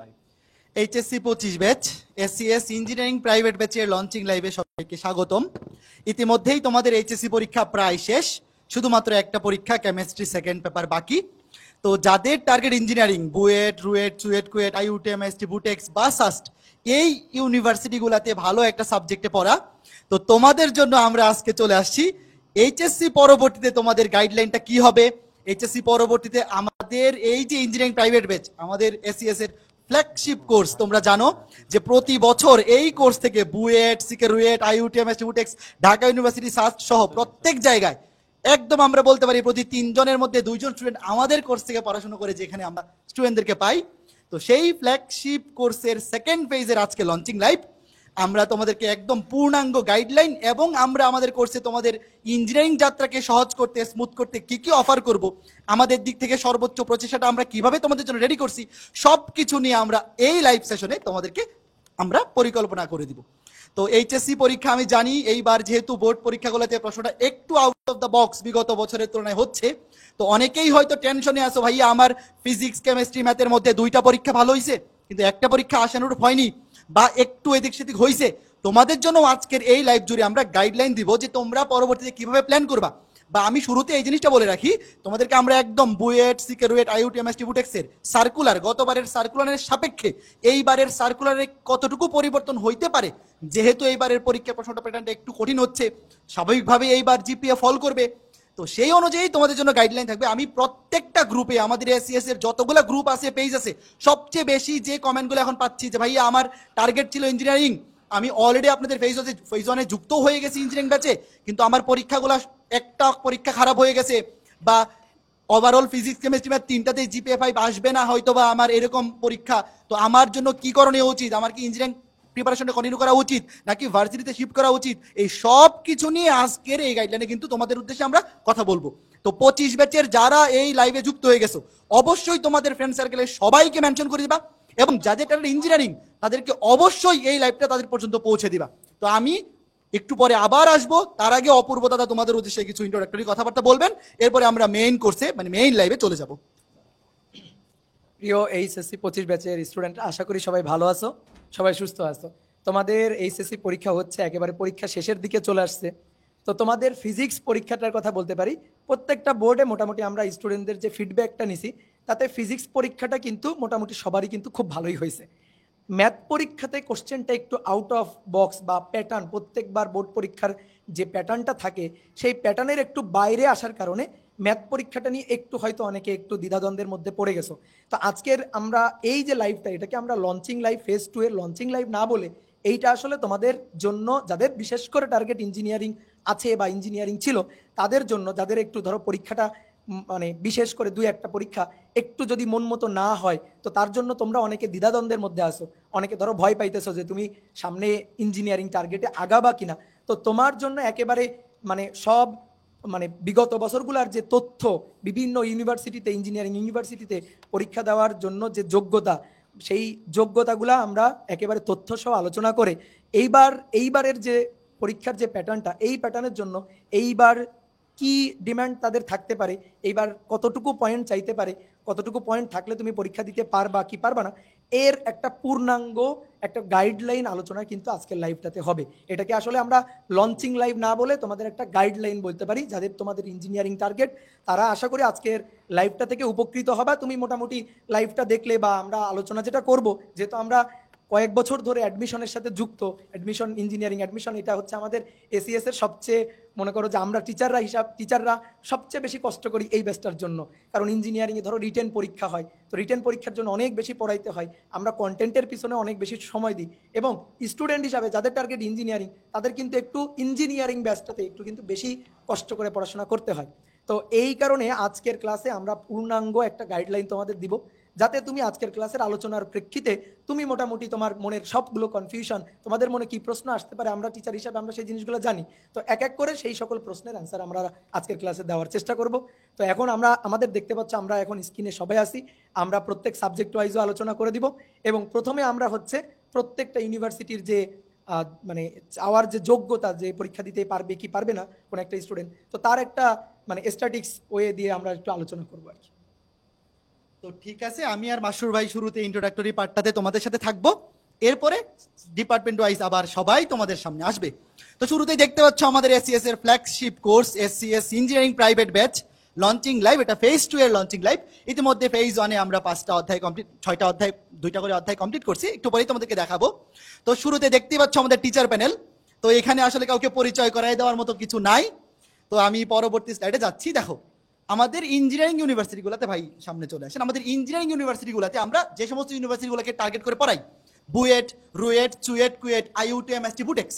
Live HSC 25 batch SCS engineering private ব্যাচের launching লাইভে সবাইকে স্বাগতম। ইতিমধ্যেই তোমাদের এইচএসসি পরীক্ষা প্রায় শেষ, শুধুমাত্র একটা পরীক্ষা কেমিস্ট্রি সেকেন্ড পেপার বাকি। তো যাদের টার্গেট ইঞ্জিনিয়ারিং বুয়েট, রুয়েট, চুয়েট, কুয়েট, আইইউটিএম, এসটি, বুটেক্স বা সাস্ট এই ইউনিভার্সিটিগুলোতে ভালো একটা সাবজেক্টে পড়া, তো তোমাদের জন্য আমরা আজকে চলে আসছি এইচএসসি পরবর্তীতে তোমাদের গাইডলাইনটা কি হবে। এইচএসসি পরবর্তীতে আমাদের এই যে ইঞ্জিনিয়ারিং প্রাইভেট ব্যাচ, আমাদের এসসিএস এর ফ্ল্যাগশিপ কোর্স, তোমরা জানো যে প্রতি বছর এই কোর্স থেকে বুয়েট, সিকে, রুয়েট, আইইউটিএম, এসটি, বুটেক্স, ঢাকা ইউনিভার্সিটি, সাস্ট সহ প্রত্যেক জায়গায় একদম আমরা বলতে পারি প্রতি 3 জনের মধ্যে 2 জন স্টুডেন্ট আমাদের কোর্স থেকে পড়াশোনা করে, যেখানে আমরা স্টুডেন্টদেরকে পাই। তো সেই ফ্ল্যাগশিপ কোর্সের সেকেন্ড ফেজের আজকে লঞ্চিং লাইভ। আমরা তোমাদেরকে একদম পূর্ণাঙ্গ গাইডলাইন এবং আমরা আমাদের কোর্সে তোমাদের ইঞ্জিনিয়ারিং যাত্রাকে সহজ করতে, স্মুথ করতে কি কি অফার করব, আমাদের দিক থেকে সর্বোচ্চ প্রচেষ্টাটা আমরা কিভাবে তোমাদের জন্য রেডি করছি, সব কিছু নিয়ে আমরা এই লাইভ সেশনে তোমাদেরকে আমরা পরিকল্পনা করে দিব। তো এইচএসসি পরীক্ষা আমি জানি এইবার যেহেতু বোর্ড পরীক্ষাগুলোতে প্রশ্নটা একটু আউট অফ দ্য বক্স বিগত বছরের তুলনায় হচ্ছে, তো অনেকেই হয়তো টেনশনে আসো, ভাইয়া আমার ফিজিক্স, কেমিস্ট্রি, ম্যাথের মধ্যে 2টা পরীক্ষা ভালো হয়েছে কিন্তু একটা পরীক্ষা আশানুরূপ হয়নি বা একটু এদিক সেদিক হয়েছে। তোমাদের জন্য আজকের এই লাইভ জুড়ে আমরা গাইডলাইন দিব যে তোমরা পরবর্তীতে কিভাবে প্ল্যান করবা। বা আমি শুরুতে এই জিনিসটা বলে রাখি, তোমাদেরকে আমরা একদম বুয়েট, সিকে, রুয়েট, আইইউটিএম, এসটি, বুটেক্সের সার্কুলার, গতবারের সার্কুলারের সাপেক্ষে এইবারের সার্কুলারে কতটুকু পরিবর্তন হইতে পারে, যেহেতু এইবারের পরীক্ষা প্রশ্নটা প্যাটার্নটা একটু কঠিন হচ্ছে, স্বাভাবিকভাবে এইবার জিপিএ ফল করবে, তো সেই অনুযায়ী তোমাদের জন্য গাইডলাইন থাকবে। আমি প্রত্যেকটা গ্রুপে, আমাদের এসসিএস এর যতগুলো গ্রুপ আছে, পেজ আছে, সবচেয়ে বেশি যে কমেন্টগুলো এখন পাচ্ছি যে ভাইয়া আমার টার্গেট ছিল ইঞ্জিনিয়ারিং, আমি অলরেডি আপনাদের ফেজ ওয়ানে যুক্ত হয়ে গেছি ইঞ্জিনিয়ারিং ব্যাচে, কিন্তু আমার পরীক্ষাগুলো একটা পরীক্ষা খারাপ হয়ে গেছে, বা ওভারঅল ফিজিক্স, কেমিস্ট্রি, ম্যাথ 3টাতে জিপিএ 5 আসবে না হয়তো, বা আমার এরকম পরীক্ষা, তো আমার জন্য কি করণীয় উচিত, আমার কি ইঞ্জিনিয়ারিং প্রিপারেশনটা কন্টিনিউ করা উচিত নাকি ভার্সিটিতে শিফট করা উচিত, এই সব কিছু নিয়ে আজকের এই গাইডলাইনে কিন্তু তোমাদের উদ্দেশ্যে আমরা কথা বলবো। তো 25 ব্যাচের যারা এই লাইভে যুক্ত হয়ে গেছো, অবশ্যই তোমাদের ফ্রেন্ড সার্কেলে সবাইকে মেনশন করে দিবা, এবং যাদের টার্গেট ইঞ্জিনিয়ারিং তাদেরকে অবশ্যই এই লাইভটা তাদের পর্যন্ত পৌঁছে দিবা। তো আমি একটু পরে আবার আসবো, তার আগে অপূর্ব দাদা তোমাদের উদ্দেশ্যে কিছু ইন্ট্রোডাক্টরি কথাবার্তা বলবেন, এরপরে আমরা মেইন কোর্সে মানে মেইন লাইভে চলে যাব। প্রিয় এইচএসসি 25 ব্যাচের স্টুডেন্ট, আশা করি সবাই ভালো আছো, সবাই সুস্থ আছো। তোমাদের এইচএসসি পরীক্ষা হচ্ছে, একেবারে পরীক্ষা শেষের দিকে চলে আসছে। তো তোমাদের ফিজিক্স পরীক্ষাটার কথা বলতে পারি, প্রত্যেকটা বোর্ডে মোটামুটি আমরা স্টুডেন্টদের যে ফিডব্যাকটা নিছি, তাতে ফিজিক্স পরীক্ষাটা কিন্তু মোটামুটি সবারই কিন্তু খুব ভালোই হয়েছে। ম্যাথ পরীক্ষাতে কোশ্চেনটা একটু আউট অফ বক্স বা প্যাটার্ন, প্রত্যেকবার বোর্ড পরীক্ষার যে প্যাটার্নটা থাকে সেই প্যাটার্নের একটু বাইরে আসার কারণে ম্যাথ পরীক্ষাটা নিয়ে একটু হয়তো অনেকে একটু দ্বিধাদ্বন্দ্বের মধ্যে পড়ে গেছো। তো আজকের আমরা এই যে লাইভটা, এটাকে আমরা লঞ্চিং লাইভ, ফেজ 2 এর লঞ্চিং লাইভ না বলে এইটা আসলে তোমাদের জন্য, যাদের বিশেষ করে টার্গেট ইঞ্জিনিয়ারিং আছে বা ইঞ্জিনিয়ারিং ছিল তাদের জন্য, যাদের একটু ধরো পরীক্ষাটা মানে বিশেষ করে 2-1টা পরীক্ষা একটু যদি মন মতো না হয়, তো তার জন্য তোমরা অনেকে দ্বিধাদ্বন্দ্বের মধ্যে আসো, অনেকে ধরো ভয় পাইতেছো যে তুমি সামনে ইঞ্জিনিয়ারিং টার্গেটে আগাবা কিনা। তো তোমার জন্য একেবারে মানে সব মানে বিগত বছরগুলোর যে তথ্য, বিভিন্ন ইউনিভার্সিটিতে, ইঞ্জিনিয়ারিং ইউনিভার্সিটিতে পরীক্ষা দেওয়ার জন্য যে যোগ্যতা, সেই যোগ্যতাগুলো আমরা একেবারে তথ্য সহ আলোচনা করে এইবারের যে পরীক্ষার যে প্যাটার্নটা, এই প্যাটার্নের জন্য এইবার কি ডিমান্ড তাদের থাকতে পারে, এইবার কতটুকু পয়েন্ট চাইতে পারে, কতটুকু পয়েন্ট থাকলে তুমি পরীক্ষা দিতে পারবা কি পারবা না, এর একটা পূর্ণাঙ্গ একটা গাইডলাইন আলোচনা কিন্তু আজকের লাইভটাতে হবে। এটাকে আসলে আমরা লঞ্চিং লাইভ না বলে তোমাদের একটা গাইডলাইন বলতে পারি। যাদের তোমাদের ইঞ্জিনিয়ারিং টার্গেট, তারা আশা করি আজকের লাইভটা থেকে উপকৃত হবা। তুমি মোটামুটি লাইভটা দেখলে বা আমরা আলোচনা যেটা করব, যেহেতু আমরা কয়েক বছর ধরে অ্যাডমিশনের সাথে যুক্ত, অ্যাডমিশন, ইঞ্জিনিয়ারিং অ্যাডমিশন, এটা হচ্ছে আমাদের এসিএস এর সবচেয়ে, মনে করো যে আমরা টিচাররা সবচেয়ে বেশি কষ্ট করি এই ব্যাচটার জন্য। কারণ ইঞ্জিনিয়ারিংয়ে ধরো রিটেন পরীক্ষা হয়, তো রিটেন পরীক্ষার জন্য অনেক বেশি পড়াইতে হয়, আমরা কন্টেন্টের পিছনে অনেক বেশি সময় দিই, এবং স্টুডেন্ট হিসাবে যাদের টার্গেট ইঞ্জিনিয়ারিং, তাদের কিন্তু একটু ইঞ্জিনিয়ারিং ব্যাচটাতে একটু কিন্তু বেশি কষ্ট করে পড়াশোনা করতে হয়। তো এই কারণে আজকের ক্লাসে আমরা পূর্ণাঙ্গ একটা গাইডলাইন তোমাদের দিব, যাতে তুমি আজকের ক্লাসের আলোচনার প্রেক্ষিতে তুমি মোটামুটি তোমার মনের সবগুলো কনফিউশন, তোমাদের মনে কি প্রশ্ন আসতে পারে, আমরা টিচার হিসাবে আমরা সেই জিনিসগুলো জানি, তো এক এক করে সেই সকল প্রশ্নের অ্যান্সার আমরা আজকের ক্লাসে দেওয়ার চেষ্টা করব। তো এখন আমরা আমাদের দেখতে পাচ্ছ আমরা এখন স্ক্রিনে সবাই আসি, আমরা প্রত্যেক সাবজেক্ট ওয়াইজও আলোচনা করে দিব। এবং প্রথমে আমরা হচ্ছে প্রত্যেকটা ইউনিভার্সিটির যে মানে চাওয়ার যে যোগ্যতা, যে পরীক্ষা দিতে পারবে কি পারবে না কোন একটা স্টুডেন্ট, তো তার একটা মানে স্ট্যাটিক্স ওয়ে দিয়ে আমরা একটু আলোচনা করবো আর কি। তো ঠিক আছে, আমি আর মাসুর ভাই শুরুতে ইন্ট্রোডাক্টরি পার্টটাতে তোমাদের সাথে থাকবো, এরপরে ডিপার্টমেন্ট ওয়াইজ আবার সবাই তোমাদের সামনে আসবে। তো শুরুতেই দেখতে পাচ্ছ আমাদের এসসিএস এর flagship course SCS engineering private batch launching live. এটা ফেজ 2 এর লঞ্চিং লাইভ। ইতিমধ্যে ফেজ 1 এ আমরা 5টা অধ্যায় কমপ্লিট, 6টা অধ্যায়, 2টা করে অধ্যায় কমপ্লিট করছি, একটু পরেই তোমাদেরকে দেখাবো। তো শুরুতে দেখতেই পাচ্ছ আমাদের টিচার প্যানেল। তো এখানে আসলে কাউকে পরিচয় করাই দেওয়ার মতো কিছু নাই, তো আমি পরবর্তী স্লাইডে যাচ্ছি। দেখো আমাদের ইঞ্জিনিয়ারিং ইউনিভার্সিটিগুলোতে, ভাই সামনে চলে আসেন, আমাদের ইঞ্জিনিয়ারিং ইউনিভার্সিটিগুলোতে আমরা যে সমস্ত ইউনিভার্সিটিগুলোকে টার্গেট করে পড়াই, বুয়েট, রুয়েট, চুয়েট, কুয়েট, আইইউটি, এমএসটি, বুটেক্স।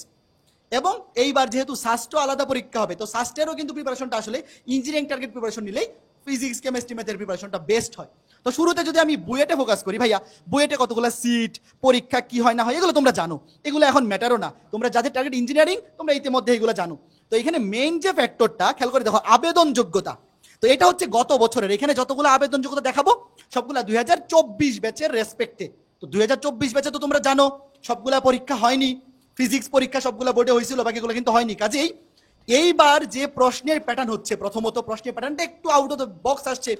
এবং এইবার যেহেতু সাস্টও আলাদা পরীক্ষা হবে, তো সাস্টেরও কিন্তু প্রিপারেশনটা আসলে ইঞ্জিনিয়ারিং টার্গেট প্রিপারেশন নিলেই ফিজিক্স, কেমিস্ট্রি, ম্যাথের প্রিপারেশনটা বেস্ট হয়। তো শুরুতে যদি আমি বুয়েটে ফোকাস করি, ভাইয়া বুয়েটে কতগুলো সিট, পরীক্ষা কি হয় না হয় এগুলো তোমরা জানো, এগুলো এখন ম্যাটারও না। তোমরা যাদের টার্গেট ইঞ্জিনিয়ারিং তোমরা ইতিমধ্যে এগুলো জানো। তো এখানে মেইন যে ফ্যাক্টরটা খেয়াল করে দেখো, আবেদন যোগ্যতা। তো এটা হচ্ছে গত বছরের, এখানে যতগুলো আবেদন যোগ্যতা দেখাবো সবগুলা 2024 ব্যাচের রেসপেক্টে। তো 2024 ব্যাচে তো তোমরা জানো সবগুলা পরীক্ষা হয়নি, ফিজিক্স পরীক্ষা সবগুলা বোর্ডে হয়েছিল, বাকিগুলো কিন্তু হয়নি। কাজেই এইবার যে প্রশ্নের প্যাটার্ন হচ্ছে, প্রথমত প্রশ্নের প্যাটার্নটা একটু আউট অফ দ্য বক্স আসছে,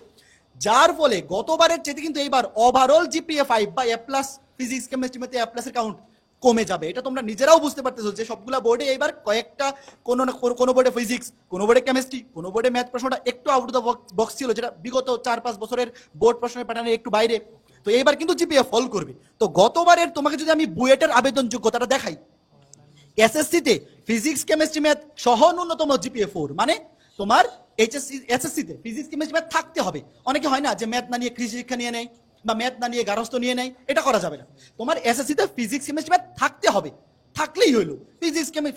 যার ফলে গতবারের চেয়ে কিন্তু এইবার ওভারঅল জিপিএ 5 বা এ প্লাস ফিজিক্স, কেমিস্ট্রি, ম্যাথে এ প্লাসের কাউন্ট কমে যাবে। এটা তোমরা নিজেরাও বুঝতে পারতেছো যে সবগুলা বোর্ডে এইবার কয়েকটা, কোনো বোর্ডে ফিজিক্স, কোনো বোর্ডে কেমিস্ট্রি, কোনো বোর্ডে ম্যাথ প্রশ্নটা একটু আউট অফ দ্য বক্স ছিল, যেটা বিগত 4-5 বছরের বোর্ড প্রশ্নের প্যাটার্নের একটু বাইরে। তো এইবার কিন্তু জিপিএ ফল করবে। তো গতবারের তোমাকে যদি আমি বুয়েটের আবেদন যোগ্যতাটা দেখাই, এসএসসিতে ফিজিক্স, কেমিস্ট্রি, ম্যাথ সহ ন্যূনতম জিপিএ 4, মানে তোমার এসএসসিতে ফিজিক্স, কেমিস্ট্রি, ম্যাথ থাকতে হবে। অনেকে হয় না যে ম্যাথ না নিয়ে কৃষি শিক্ষা নিয়ে নেয় বা ম্যাথ না নিয়ে গার্হস্থ্য নিয়ে নেয়, এটা করা যাবে না। তোমার এসএসসিতে ফিজিক্স, কেমিস্ট্রি, ম্যাথ থাকতে হবে, থাকলেই হইলো।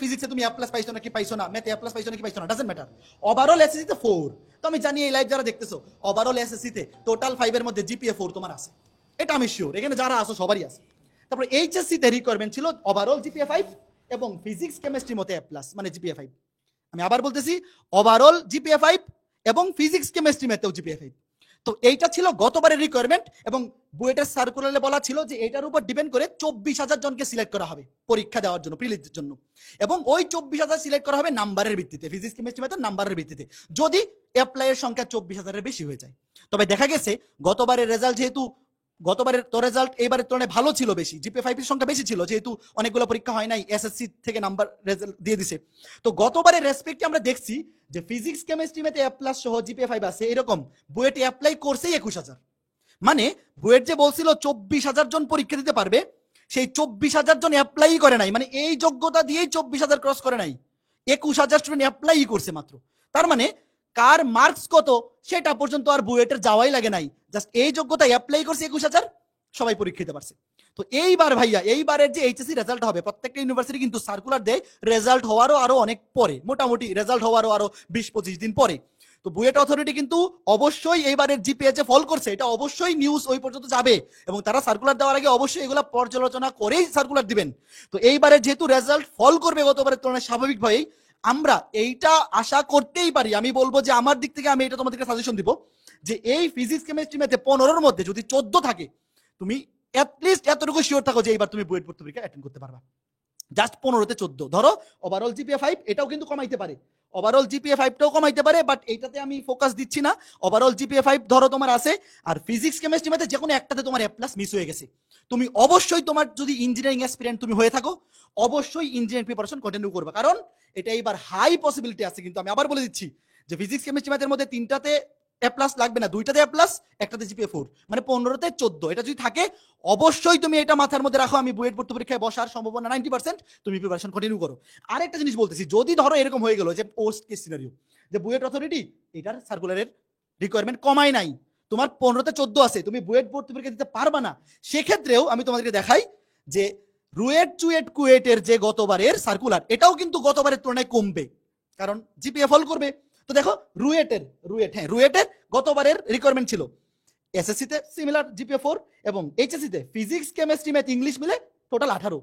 ফিজিক্সে তুমি এ প্লাস পাইছো নাকি পাইছো না, ম্যাথে এ প্লাস পাইছো নাকি পাইছো না, ডাজন্ট ম্যাটার। ওভারঅল এসএসসিতে 4। তো আমি জানি এই লাইভ যারা দেখতেছো, ওভারঅল এসএসসিতে টোটাল 5 এর মধ্যে জিপিএ 4 তোমার আছে, এটা আমি শিওর। এখানে যারা আসো সবারই আছে। তারপর এইচএসসিতে রিকোয়ারমেন্ট ছিল ওভারঅল জিপিএ 5 এবং ফিজিক্স, কেমিস্ট্রি মতে এ প্লাস, মানে জিপিএ 5। আমি আবার বলতেছি, ওভারঅল জিপিএ 5 এবং ফিজিক্স, কেমিস্ট্রি ম্যাথেও জিপিএ 5। তো এইটা ছিল গতবারের রিকোয়ারমেন্ট, এবং বুয়েটের সার্কুলারে বলা ছিল যে এটার উপর ডিপেন্ড করে 24,000 জনকে সিলেক্ট করা হবে পরীক্ষা দেওয়ার জন্য, প্রিলিজের জন্য। এবং ওই 24,000 সিলেক্ট করা হবে নাম্বারের ভিত্তিতে, ফিজিক্স, কেমিস্ট্রি ম্যাথের নাম্বারের ভিত্তিতে, যদি অ্যাপ্লাইয়ের সংখ্যা 24,000-এর বেশি হয়ে যায়। তবে দেখা গেছে গতবারের রেজাল্ট, যেহেতু গতবারের তো রেজাল্ট এইবারের তুলনায় ভালো ছিল, বেশি জিপিএ 5 এর সংখ্যা বেশি ছিল, যেহেতু অনেকগুলো পরীক্ষা হয় নাই, এসএসসি থেকে নাম্বার রেজাল্ট দিয়ে দিছে। তো গতবারের রেসপেক্টে আমরা দেখছি যে ফিজিক্স, কেমিস্ট্রি, ম্যাথে এ প্লাস সহ জিপিএ 5 আছে, এরকম বুয়েটে অ্যাপ্লাই করছে 21,000। মানে বুয়েট যে বলছিল 24,000 জন পরীক্ষা দিতে পারবে, সেই 24,000 জন অ্যাপ্লাই করে নাই, মানে এই যোগ্যতা দিয়েই 24,000 ক্রস করে নাই, 21,000 স্টুডেন্ট অ্যাপ্লাই করছে মাত্র। তার মানে কার মার্কস কত সেটা পর্যন্ত আর বুয়েটের যাওয়াই লাগে নাই, জাস্ট এই যোগ্যতা অ্যাপ্লাই করছে 21,000, সবাই পরীক্ষা দিতে পারছে। তো এইবার ভাইয়া, এইবারের যে এইচএসসি রেজাল্ট হবে, প্রত্যেকটা ইউনিভার্সিটি কিন্তু সার্কুলার দেয় রেজাল্ট হওয়ারও আরো অনেক পরে, মোটামুটি রেজাল্ট হওয়ারও আরো 20-25 দিন পরে। তো বুয়েট অথরিটি কিন্তু অবশ্যই এইবারের জিপিএ যে ফল করছে, এটা অবশ্যই নিউজ ওই পর্যন্ত যাবে, এবং তারা সার্কুলার দেওয়ার আগে অবশ্যই এগুলা পর্যালোচনা করেই সার্কুলার দিবেন। তো এইবারে যেহেতু রেজাল্ট ফল করবে গতবারের তুলনায়, স্বাভাবিকভাবেই আমরা এইটা আশা করতেই পারি। আমি বলবো যে আমার দিক থেকে আমি এটা তোমাদেরকে সাজেশন দিব যে এই ফিজিক্স, কেমিস্ট্রি, ম্যাথে 15-র মধ্যে যদি 14 থাকে, তুমি অ্যাটলিস্ট এতটুকু শিওর থাকো যে এইবার তুমি বুয়েট ভর্তি পরীক্ষা অ্যাটেন্ড করতে পারবা। জাস্ট 15-তে 14 ধরো, ওভারঅল জিপিএ 5 এটাও কিন্তু কমাইতে পারে, ওভারঅল জিপিএ 5টাও কমাইতে পারে, বাট এইটাতে আমি ফোকাস দিচ্ছি না। ওভারঅল জিপিএ 5 ধরো তোমার আছে, আর ফিজিক্স, কেমিস্ট্রি, ম্যাথে যে কোনো একটাতে তোমার এ প্লাস মিস হয়ে গেছে, তুমি অবশ্যই, তোমার যদি ইঞ্জিনিয়ারিং অ্যাসপিরেন্ট তুমি হয়ে থাকো, অবশ্যই ইঞ্জিনিয়ারিং প্রিপারেশন কন্টিনিউ করবে, কারণ এটা এইবার হাই পসিবিলিটি আছে। কিন্তু আমি আবার বলে দিচ্ছি যে ফিজিক্স, কেমিস্ট্রি, ম্যাথের মধ্যে 3টাতে এ প্লাস লাগবে না, 2টাতে এ প্লাস, একটাতে জিপিএ 4, মানে 15-তে 14। এটা যদি থাকে অবশ্যই তুমি এটা মাথার মধ্যে রাখো, আমি বুয়েট ভর্তি পরীক্ষায় বসার সম্ভাবনা 90%, তুমি প্রিপারেশন কন্টিনিউ করো। আরেকটা জিনিস বলতেছি, যদি ধরো এরকম হয়ে গেল যে পোস্ট কেস সিনারিও, যে বুয়েট অথরিটি এটার সার্কুলারের রিকোয়ারমেন্ট কমায় নাই, তোমার 15-তে 14 আছে, তুমি বুয়েট ভর্তি পরীক্ষা দিতে পারবা না, সেক্ষেত্রেও আমি তোমাদেরকে দেখাই যে রুয়েট, চুয়েট, কুয়েটের যে গতবারের সার্কুলার, এটাও কিন্তু গতবারের তুলনায় কমবে, কারণ জিপিএ ফল করবে। তো দেখো রুয়েটের গতবারের রিকোয়ারমেন্ট ছিল এসএসসিতে সিমিলার জিপিএ 4, এবং এইচএসসিতে ফিজিক্স, কেমিস্ট্রি, ম্যাথ, ইংলিশ মিলে টোটাল 18,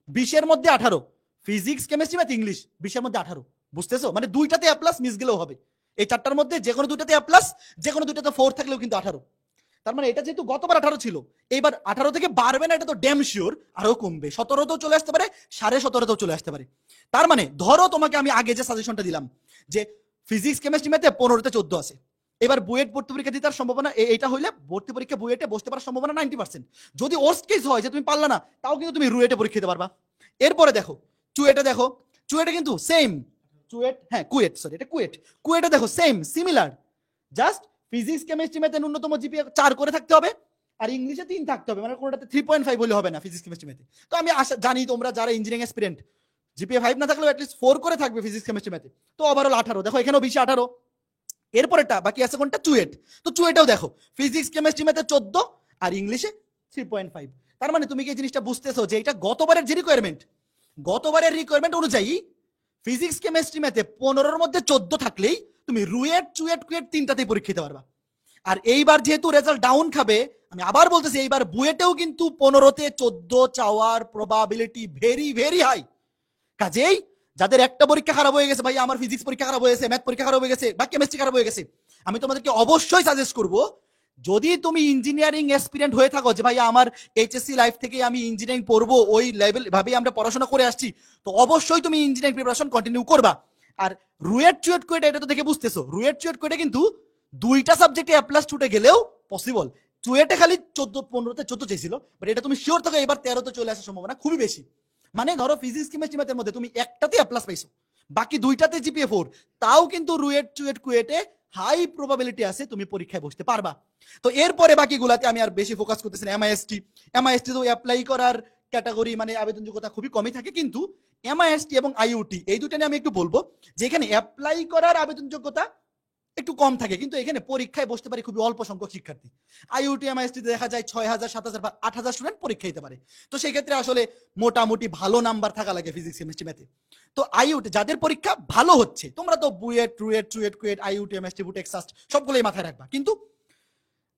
20-এর মধ্যে 18, ফিজিক্স, কেমিস্ট্রি, ম্যাথ, ইংলিশ 20-এর মধ্যে 18, বুঝতেছো? মানে 2টাতে এ প্লাস মিস গেলেও হবে, এই 4টার মধ্যে যে কোনো 2টাতে এ প্লাস, যে কোনো 2টাতে 4 থাকলেও কিন্তু 18। তার মানে এটা যেহেতু গতবার 18 ছিল, এইবার 18 থেকে বাড়বে না, এটা তো ড্যাম শিওর, আরো কমবে, 17-তেও চলে আসতে পারে, 17.5-তেও চলে আসতে পারে। তার মানে ধরো তোমাকে আমি আগে যে সাজেশনটা দিলাম যে ফিজিক্স, কেমিস্ট্রি, ম্যাথে 15-তে 14 আছে, এবার বুয়েট ভর্তি পরীক্ষা দিতে সম্ভাবনা এটা হইলে ভর্তি পরীক্ষা বুয়েটে বসতে পারার সম্ভাবনা 90%। যদি ওয়ার্স্ট কেস হয় যে তুমি পারলা না, তাও কিন্তু তুমি রুয়েটে পরীক্ষা দিতে পারবা। এরপরে দেখো চুয়েটে, দেখো চুয়েটে কিন্তু সেম, চুয়েট হ্যাঁ কুয়েট, সরি এটা কুয়েট, কুয়েটে দেখো same similar, just physics chemistry ম্যাথে ন্যূনতম জিপিএ 4 করে থাকতে হবে, আর ইংলিশে 3 থাকতে হবে, মানে কোনোটাতে 3.5 হলে হবে না ফিজিক্স কেমিস্ট্রি ম্যাথে। তো আমি আশা জানি তোমরা যারা ইঞ্জিনিয়ারিং অ্যাসপিরেন্ট জিপিএ 5 না থাকলেও অ্যাটলিস্ট 4 করে থাকবে ফিজিক্স কেমিস্ট্রি ম্যাথে, তো ওভারঅল 18। দেখো এখানেও 20 18। এরপরেটা বাকি আছে কোনটা, চুয়েট। তো চুয়েটেও দেখো ফিজিক্স কেমিস্ট্রি ম্যাথে 14 আর ইংলিশে 3.5। তার মানে তুমি কি এই জিনিসটা বুঝতেছো যে এটা গতবারের যে রিকোয়ারমেন্ট, গতবারের রিকোয়ারমেন্ট অনুযায়ী ফিজিক্স কেমিস্ট্রি ম্যাথে 15-র মধ্যে 14 থাকলেই তুমি রুয়েট চুয়েট কুয়েট তিনটাতেই পরীক্ষা দিতে পারবা। আর এইবার যেহেতু রেজাল্ট ডাউন খাবে, আমি আবার বলতেছি এইবার বুয়েটেও কিন্তু 15-তে 14 চাওয়ার প্রবাবিলিটি ভেরি ভেরি হাই। কাজেই যাদের একটা পরীক্ষা খারাপ হয়ে গেছে, ভাই আমার ফিজিক্স পরীক্ষা খারাপ হয়ে গেছে, ম্যাথ পরীক্ষা খারাপ হয়ে গেছে, বা কেমিস্ট্রি খারাপ হয়ে গেছে, আমি তোমাদেরকে অবশ্যই সাজেস্ট করব, যদি তুমি ইঞ্জিনিয়ারিং এক্সপিরিয়েন্ট হয়ে থাকো যে ভাই আমার এইচএসসি লাইফ থেকে আমি ইঞ্জিনিয়ারিং পড়বো, ওই লেভেল ভাবেই আমরা পড়াশোনা করে আসছি, তো অবশ্যই তুমি ইঞ্জিনিয়ারিং প্রিপারেশন কন্টিনিউ করবা। আর রুয়েট চুয়েট কোয়েট এটা তো দেখে বুঝতেছো, রুয়েট চুয়েট কোয়েটে কিন্তু দুইটা সাবজেক্টে এ প্লাস ছুটে গেলেও পসিবল। চুয়েটে খালি 14-15-তে 14 চেয়েছিল, বাট এটা তুমি শিওর থাকো এবার 13-তে চলে আসার সম্ভাবনা খুবই বেশি। মানে ধরো ফিজিক্স কেমিস্ট্রি ম্যাথের মধ্যে তুমি একটাতে এ প্লাস পাইছো, বাকি দুইটাতে জিপিএ 4, তাও কিন্তু রুয়েট চুয়েট কুয়েটে হাই প্রবাবিলিটি আছে তুমি পরীক্ষায় বসতে পারবা। তো এরপরে বাকিগুলাতে আমি আর বেশি ফোকাস করতেছি না। এমআইএসটি, এমআইএসটি তো অ্যাপ্লাই করার ক্যাটাগরি মানে আবেদনযোগ্যতা খুবই কমই থাকে, কিন্তু এমআইএসটি এবং আইইউটি এই দুটো নিয়ে আমি একটু বলবো, যে এখানে অ্যাপ্লাই করার আবেদনযোগ্যতা একটু কম থাকে, কিন্তু এখানে পরীক্ষায় বসতে পারে খুবই অল্প সংখ্যক শিক্ষার্থী। আইইউটি এমআইএসটি দেখা যায় 6000 7000 বা 8000 স্টুডেন্ট পরীক্ষা দিতে পারে। তো সেই ক্ষেত্রে আসলে মোটামুটি ভালো নাম্বার থাকা লাগে ফিজিক্স কেমিস্ট্রি ম্যাথে। তো আইইউটি যাদের পরীক্ষা ভালো হচ্ছে, তোমরা তো বুয়েট রুয়েট চুয়েট কুয়েট আইইউটি এমএসটি বুটেক সাস্ট সবগুলোই মাথায় রাখবা, কিন্তু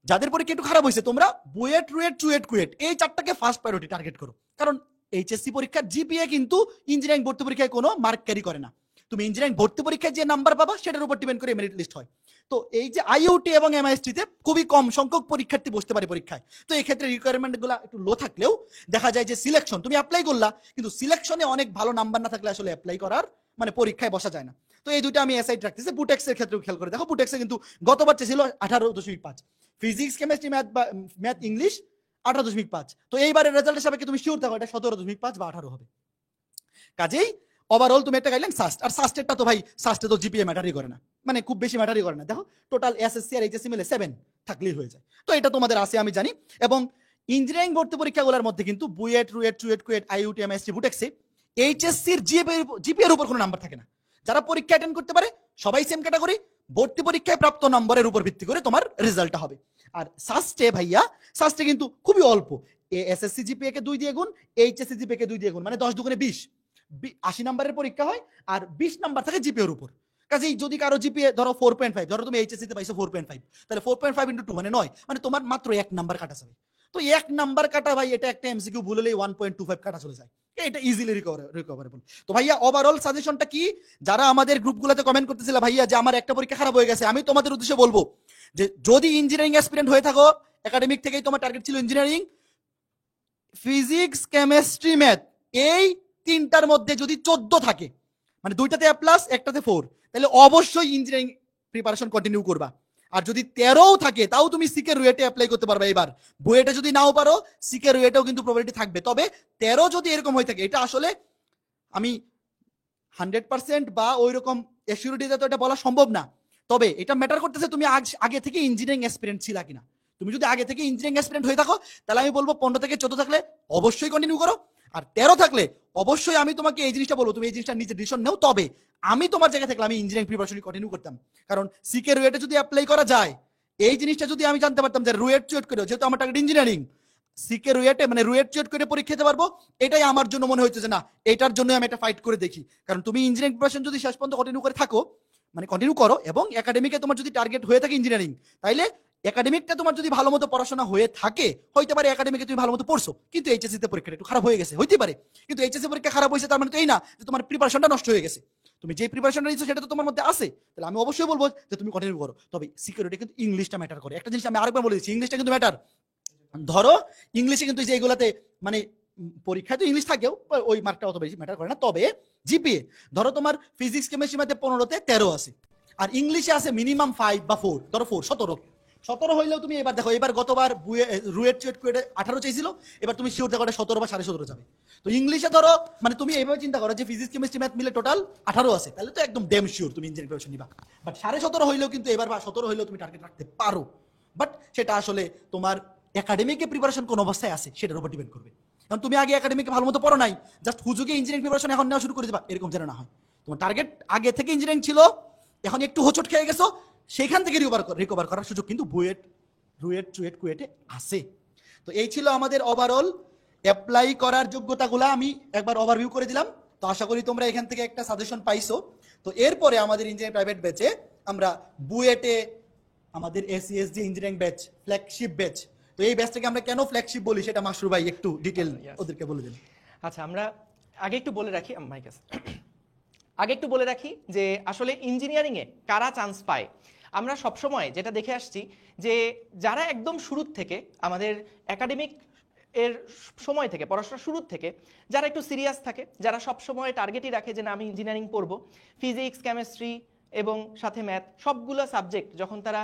যাদের পরীক্ষা একটু খারাপ হয়েছে তোমরা বুয়েট রুয়েট চুয়েট কুয়েট এই চারটাকে ফার্স্ট প্রায়োরিটি টার্গেট করো। কারণ এইচএসসি পরীক্ষার জিপিএ কিন্তু ইঞ্জিনিয়ারিং ভর্তি পরীক্ষায় কোনো মার্ক ক্যারি করে না। তুমি ইঞ্জিনিয়ারিং ভর্তি পরীক্ষায় যে নাম্বার পাবা সেটার উপর ডিপেন্ড করে মেরিট লিস্ট হয়। তো এই যে আইইউটি এবং এমআইএসটিতে খুবই কম সংখ্যক পরীক্ষার্থী বসতে পারে পরীক্ষায়, তো এই ক্ষেত্রে রিকোয়ারমেন্ট গুলো একটু লো থাকলেও দেখা যায় যে সিলেকশন তুমি অ্যাপ্লাই করলা, কিন্তু সিলেকশনে অনেক ভালো নাম্বার না থাকলে আসলে অ্যাপ্লাই করার মানে পরীক্ষায় বসা যায় না। তো এই দুটো আমি এসআইড রাখতেছি। বুটেক্সের ক্ষেত্রেও খেয়াল করে দেখো, বুটেক্সে কিন্তু গতবার চেয়েছিল 18.5, ফিজিক্স কেমিস্ট্রি ম্যাথ ইংলিশ 18.5। তো এইবারের রেজাল্টের সাপেক্ষে তুমি শিওর থাকো এটা 17.5 বা 18 হবে। কাজেই ওভারঅল তুমি একটা গাইলেন সাস্ট, আর সাস্টেরটা তো ভাই সাস্টে তো জিপিএ ম্যাটারই করে না, মানে খুব বেশি ম্যাটারই করে না। দেখো টোটাল এসএসসি আর এইচএসসি মিলে 7 থাকলেই হয়ে যায়। তো এটা তোমাদের আছে আমি জানি। এবং ইঞ্জিনিয়ারিং ভর্তি পরীক্ষাগুলোর মধ্যে কিন্তু বুয়েট রুয়েট চুয়েট কুয়েট আইইউটি এমএসটি বুটেক্সে এইচএসসির জিপিএর উপর কোনো নাম্বার থাকে না। যারা পরীক্ষা অ্যাটেন্ড করতে পারে সবাই সেম ক্যাটাগরি, ভর্তি পরীক্ষায় প্রাপ্ত নম্বরের উপর ভিত্তি করে তোমার রেজাল্টটা হবে। আর সাস্টে ভাইয়া, সাস্টে কিন্তু খুবই অল্প, এসএসসি জিপিএ কে 2 দিয়ে গুণ, এইচএসসি জিপিএ কে 2 দিয়ে গুণ, মানে 10 দুগুণে 20, 80 নম্বরের পরীক্ষা হয় আর 20 নাম্বার থাকে জিপিএ এর উপর। কাজেই যদি কারো জিপিএ ধরো 4.5, ধরো তুমি এইচএসসি তে পাইছো 4.5, তাহলে 4.5 ইনটু 2 মানে 9, মানে তোমার মাত্র 1 নাম্বার কাটা যাবে। তো 1 নাম্বার কাটা ভাই, এটা একটা এমসিকিউ ভুল হলেই 1.25 কাটা চলে যায়, এটা ইজিলি রিকভারেবল। তো ভাইয়া ওভারঅল সাজেশনটা কি, যারা আমাদের গ্রুপগুলোতে কমেন্ট করতেছিল ভাইয়া যে আমার একটা পরীক্ষা খারাপ হয়ে গেছে, আমি তোমাদের উদ্দেশ্যে বলবো যে যদি ইঞ্জিনিয়ারিং অ্যাসপিরেন্ট হয়ে থাকো, একাডেমিক থেকেই তোমার টার্গেট ছিল ইঞ্জিনিয়ারিং, ফিজিক্স কেমিস্ট্রি ম্যাথ এই তিনটার মধ্যে যদি 14 থাকে, মানে দুইটাতে এ প্লাস একটাতে 4, তাহলে অবশ্যই ইঞ্জিনিয়ারিং প্রিপারেশন কন্টিনিউ করবা। আর যদি 13ও থাকে তাও তুমি সিকে রুয়েটে অ্যাপ্লাই করতে পারবে। এবার বুয়েটে যদি নাও পারো সিকে রুয়েটেও কিন্তু প্রবাবিলিটি থাকবে। তবে 13 যদি এরকম হয়ে থাকে, এটা আসলে আমি 100% বা ওই রকম এসিউরিটিতে তো এটা বলা সম্ভব না, তবে এটা ম্যাটার করতেছে তুমি আগে থেকে ইঞ্জিনিয়ারিং এক্সপিরিয়েন্স ছিল কিনা। তুমি যদি আগে থেকে ইঞ্জিনিয়ারিং এক্সপিরিয়েন্স হয়ে থাকো তাহলে আমি বলবো 15 থেকে 14 থাকলে অবশ্যই কন্টিনিউ করো, আর 13 থাকলে অবশ্যই আমি তোমাকে এই জিনিসটা বলবো তুমি এই জিনিসটা নিজে ডিসিশন নাও। তবে আমি তোমার জায়গায় থাকলে আমি ইঞ্জিনিয়ারিং প্রিপারেশন কন্টিনিউ করতাম, কারণ সিকে রুয়েটে যদি অ্যাপ্লাই করা যায়, এই জিনিসটা যদি আমি জানতে পারতাম যে রুয়েট চুয়েট করে, যেহেতু আমার টার্গেট ইঞ্জিনিয়ারিং, সিকে রুয়েটে মানে রুয়েট চুয়েট করে পরীক্ষা দিতে পারবো, এটাই আমার জন্য মনে হচ্ছে যে না, এটার জন্য আমি একটা ফাইট করে দেখি। কারণ তুমি ইঞ্জিনিয়ারিং প্রিপারেশন যদি শেষ পর্যন্ত কন্টিনিউ করে থাকো, মানে কন্টিনিউ করো, এবং একাডেমিকে তোমার যদি টার্গেট হয়ে থাকে ইঞ্জিনিয়ারিং, তাইলে একাডেমিকটা তোমার যদি ভালো মতো পড়াশোনা হয়ে থাকে, হইতে পারে একাডেমিকে তুমি ভালো মতো পড়ছো, কিন্তু এইচএসসি তে পরীক্ষাটা একটু খারাপ হয়ে গেছে, হইতে পারে। কিন্তু এইচএসসি পরীক্ষা খারাপ হয়েছে তার মানে তো এই না যে তোমার প্রিপারেশনটা নষ্ট হয়ে গেছে। তুমি যে প্রিপারেশনটা নিচ্ছ সেটা তো তোমার মধ্যে আছে, তাহলে আমি অবশ্যই বলবো যে তুমি কন্টিনিউ করো। তবে সিকিউরিটি কিন্তু ইংলিশটা ম্যাটার করে। একটা জিনিস আমি আরেকবার বলে দিচ্ছি, ইংলিশটা কিন্তু ম্যাটার। ধরো ইংলিশে কিন্তু যে এইগুলাতে মানে পরীক্ষায় তো ইংলিশ থাকেও, ওই মার্কটা অত বেশি ম্যাটার করে না। তবে জিপিএ ধরো তোমার ফিজিক্স কেমিস্ট্রি মধ্যে 15-তে 13 আছে, আর ইংলিশে আছে মিনিমাম 5 বা 4, ধরো 4, 17 হইলেও তুমি এবার দেখো, এবার গতবার রুয়েট চুয়েট কুয়েটে 18 চাইছিল, এবার তুমি শিওর দেখো 17 বা 17.5 যাবে। তো ইংলিশে ধরো মানে তুমি এইভাবে চিন্তা করো যে ফিজিক্স কেমিস্ট্রি ম্যাথ মিলে টোটাল 18 আছে, তাহলে তো একদম ড্যাম শিওর তুমি ইঞ্জিনিয়ারিং প্রিপারেশন নিবা। বাট 17.5 হইলেও কিন্তু এবার বা 17 হইলেও তুমি টার্গেট রাখতে পারো, বাট সেটা আসলে তোমার একাডেমিকে প্রিপারেশন কোন অবস্থায় আছে সেটার উপর ডিপেন্ড করবে। কারণ তুমি আগে একাডেমিকে ভালো মতো পড়ো নাই, জাস্ট হুজুগে ইঞ্জিনিয়ারিং প্রিপারেশন এখন নেওয়া শুরু করে দিবা, এরকম যেন না হয়। তোমার টার্গেট আগে থেকে ইঞ্জিনিয়ারিং ছিল, এখন একটু হোঁচট খেয়ে গেছো, সেখান থেকে রিকভার করার সুযোগ কিন্তু রুয়েট চুয়েট কুয়েটে আছে। তো এই ছিল আমাদের ওভারঅল অ্যাপ্লাই করার যোগ্যতাগুলো আমি একবার ওভারভিউ করে দিলাম। তো আশা করি তোমরা এখান থেকে একটা সাজেশন পাইছো। তো এরপরে আমাদের ইঞ্জিনিয়ারিং প্রাইভেট ব্যাচে আমরা বুয়েটে আমাদের এসিএসজি ইঞ্জিনিয়ারিং ব্যাচ, ফ্ল্যাগশিপ ব্যাচ। তো এই ব্যাচটাকে আমরা কেন ফ্ল্যাগশিপ বলি সেটা মাসরুর ভাই একটু ডিটেল ওদেরকে বলে দিন। আচ্ছা, আমরা আগে একটু বলে রাখি, আগে একটু বলে রাখি যে আসলে ইঞ্জিনিয়ারিংয়ে কারা চান্স পায়। আমরা সবসময় যেটা দেখে আসছি যে যারা একদম শুরুর থেকে আমাদের একাডেমিক এর সময় থেকে পড়াশোনা শুরুর থেকে যারা একটু সিরিয়াস থাকে, যারা সবসময় টার্গেটই রাখে যে না আমি ইঞ্জিনিয়ারিং পড়বো, ফিজিক্স কেমিস্ট্রি এবং সাথে ম্যাথ সবগুলো সাবজেক্ট যখন তারা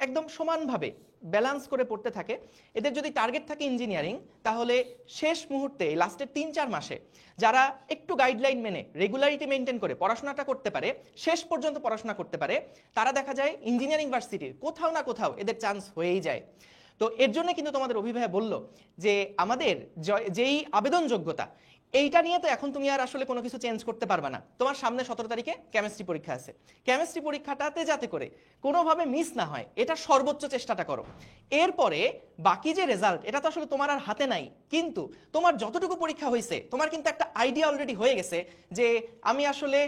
একদম সমানভাবে ব্যালেন্স করে পড়তে থাকে, এদের যদি টার্গেট থাকে ইঞ্জিনিয়ারিং, তাহলে শেষ মুহূর্তে লাস্টের 3-4 মাসে যারা একটু গাইডলাইন মেনে রেগুলারিটি মেনটেন করে পড়াশোনাটা করতে পারে, শেষ পর্যন্ত পড়াশোনা করতে পারে, তারা দেখা যায় ইঞ্জিনিয়ারিং ভার্সিটির কোথাও না কোথাও এদের চান্স হয়েই যায়। তো এর জন্য কিন্তু তোমাদের অভিভাবক বলল যে আমাদের যেই আবেদন যোগ্যতা, এইটা নিয়ে তো এখন তুমি আর আসলে কোনো কিছু চেঞ্জ করতে পারবে না। তোমার সামনে 17 তারিখে কেমিস্ট্রি পরীক্ষা আছে, কেমিস্ট্রি পরীক্ষাটাতে যাতে করে কোনোভাবে মিস না হয় এটা সর্বোচ্চ চেষ্টাটা করো। এরপরে বাকি যে রেজাল্ট, এটা তো আসলে তোমার আর হাতে নাই, কিন্তু তোমার যতটুকু পরীক্ষা হয়েছে তোমার কিন্তু একটা আইডিয়া অলরেডি হয়ে গেছে যে আমি আসলে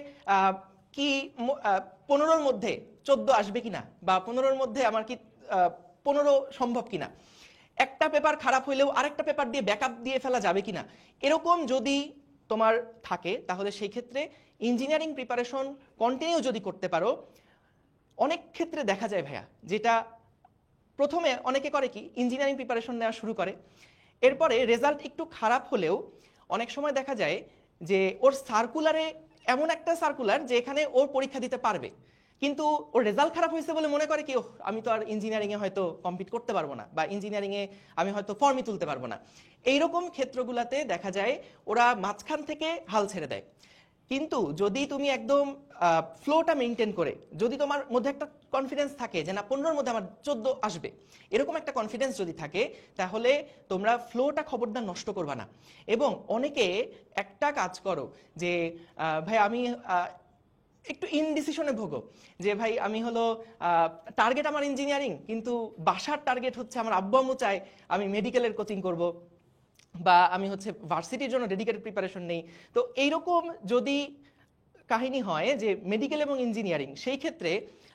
কি 15-র মধ্যে 14 আসবে কিনা, বা 15-র মধ্যে আমার কি 15 সম্ভব কিনা, একটা পেপার খারাপ হইলেও আরেকটা পেপার দিয়ে ব্যাকআপ দিয়ে ফেলা যাবে কিনা, এরকম যদি তোমার থাকে তাহলে সেই ক্ষেত্রে ইঞ্জিনিয়ারিং প্রিপারেশন কন্টিনিউ যদি করতে পারো, অনেক ক্ষেত্রে দেখা যায় ভাইয়া, যেটা প্রথমে অনেকে করে কি ইঞ্জিনিয়ারিং প্রিপারেশন নেওয়া শুরু করে, এরপরে রেজাল্ট একটু খারাপ হলেও অনেক সময় দেখা যায় যে ওর সার্কুলারে এমন একটা সার্কুলার যে এখানে ওর পরীক্ষা দিতে পারবে, কিন্তু ওর রেজাল্ট খারাপ হয়েছে বলে মনে করে কি আমি তো আর ইঞ্জিনিয়ারিংয়ে হয়তো কমপ্লিট করতে পারবো না, বা ইঞ্জিনিয়ারিংয়ে আমি হয়তো ফর্মই তুলতে পারবো না। এইরকম ক্ষেত্রগুলোতে দেখা যায় ওরা মাঝখান থেকে হাল ছেড়ে দেয়। কিন্তু যদি তুমি একদম ফ্লোটা মেনটেন করে, যদি তোমার মধ্যে একটা কনফিডেন্স থাকে যে না 15-র মধ্যে আমার 14 আসবে, এরকম একটা কনফিডেন্স যদি থাকে, তাহলে তোমরা ফ্লোটা খবরদার নষ্ট করবা না। এবং অনেকে একটা কাজ করো যে ভাই আমি একটু ইনডিসিশনে ভোগো, যে ভাই আমি হলো টার্গেট আমার ইঞ্জিনিয়ারিং, কিন্তু বাসার টার্গেট হচ্ছে আমার আব্বু আম্মু চায় আমি মেডিকেলের কোচিং করব, বা আমি হচ্ছে ভার্সিটির জন্য ডেডিকেটেড প্রিপারেশন নেই। তো এইরকম যদি কাহিনী হয় যে মেডিকেল এবং ইঞ্জিনিয়ারিং, সেই ক্ষেত্রে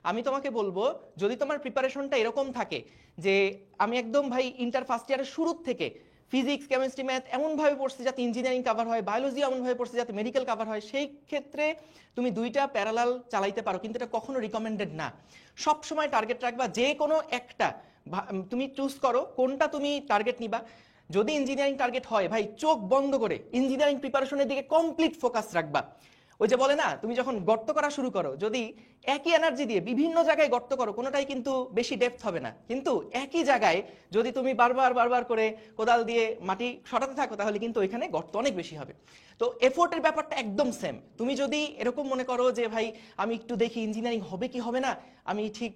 আমি তোমাকে বলবো যদি তোমার প্রিপারেশনটা এরকম থাকে যে আমি একদম ভাই ইন্টার ফার্স্ট ইয়ারের শুরুর থেকে ফিজিক্স কেমিস্ট্রি ম্যাথ এমনভাবে পড়ছি যাতে ইঞ্জিনিয়ারিং কাভার হয়, বায়োলজি এমনভাবে পড়ছি যাতে মেডিকেল কাভার হয়, সেই ক্ষেত্রে তুমি দুইটা প্যারালাল চালাইতে পারো, কিন্তু এটা কখনো রিকমেন্ডেড না। সবসময় টার্গেট রাখবা, যে কোনো একটা তুমি চুজ করো কোনটা তুমি টার্গেট নিবা। যদি ইঞ্জিনিয়ারিং টার্গেট হয় ভাই চোখ বন্ধ করে ইঞ্জিনিয়ারিং প্রিপারেশনের দিকে কমপ্লিট ফোকাস রাখবা। ওই যে বলে না, তুমি যখন গর্ত করা শুরু করো, যদি একই এনার্জি দিয়ে বিভিন্ন জায়গায় গর্ত করো, কোনোটাই কিন্তু বেশি ডেপথ হবে না, কিন্তু একই জায়গায় যদি তুমি বারবার করে কোদাল দিয়ে মাটি সরাতে থাকো, তাহলে কিন্তু ওইখানে গর্ত অনেক বেশি হবে। তো এফোর্টের ব্যাপারটা একদম সেম। তুমি যদি এরকম মনে করো যে ভাই আমি একটু দেখি ইঞ্জিনিয়ারিং হবে কি হবে না, আমি ঠিক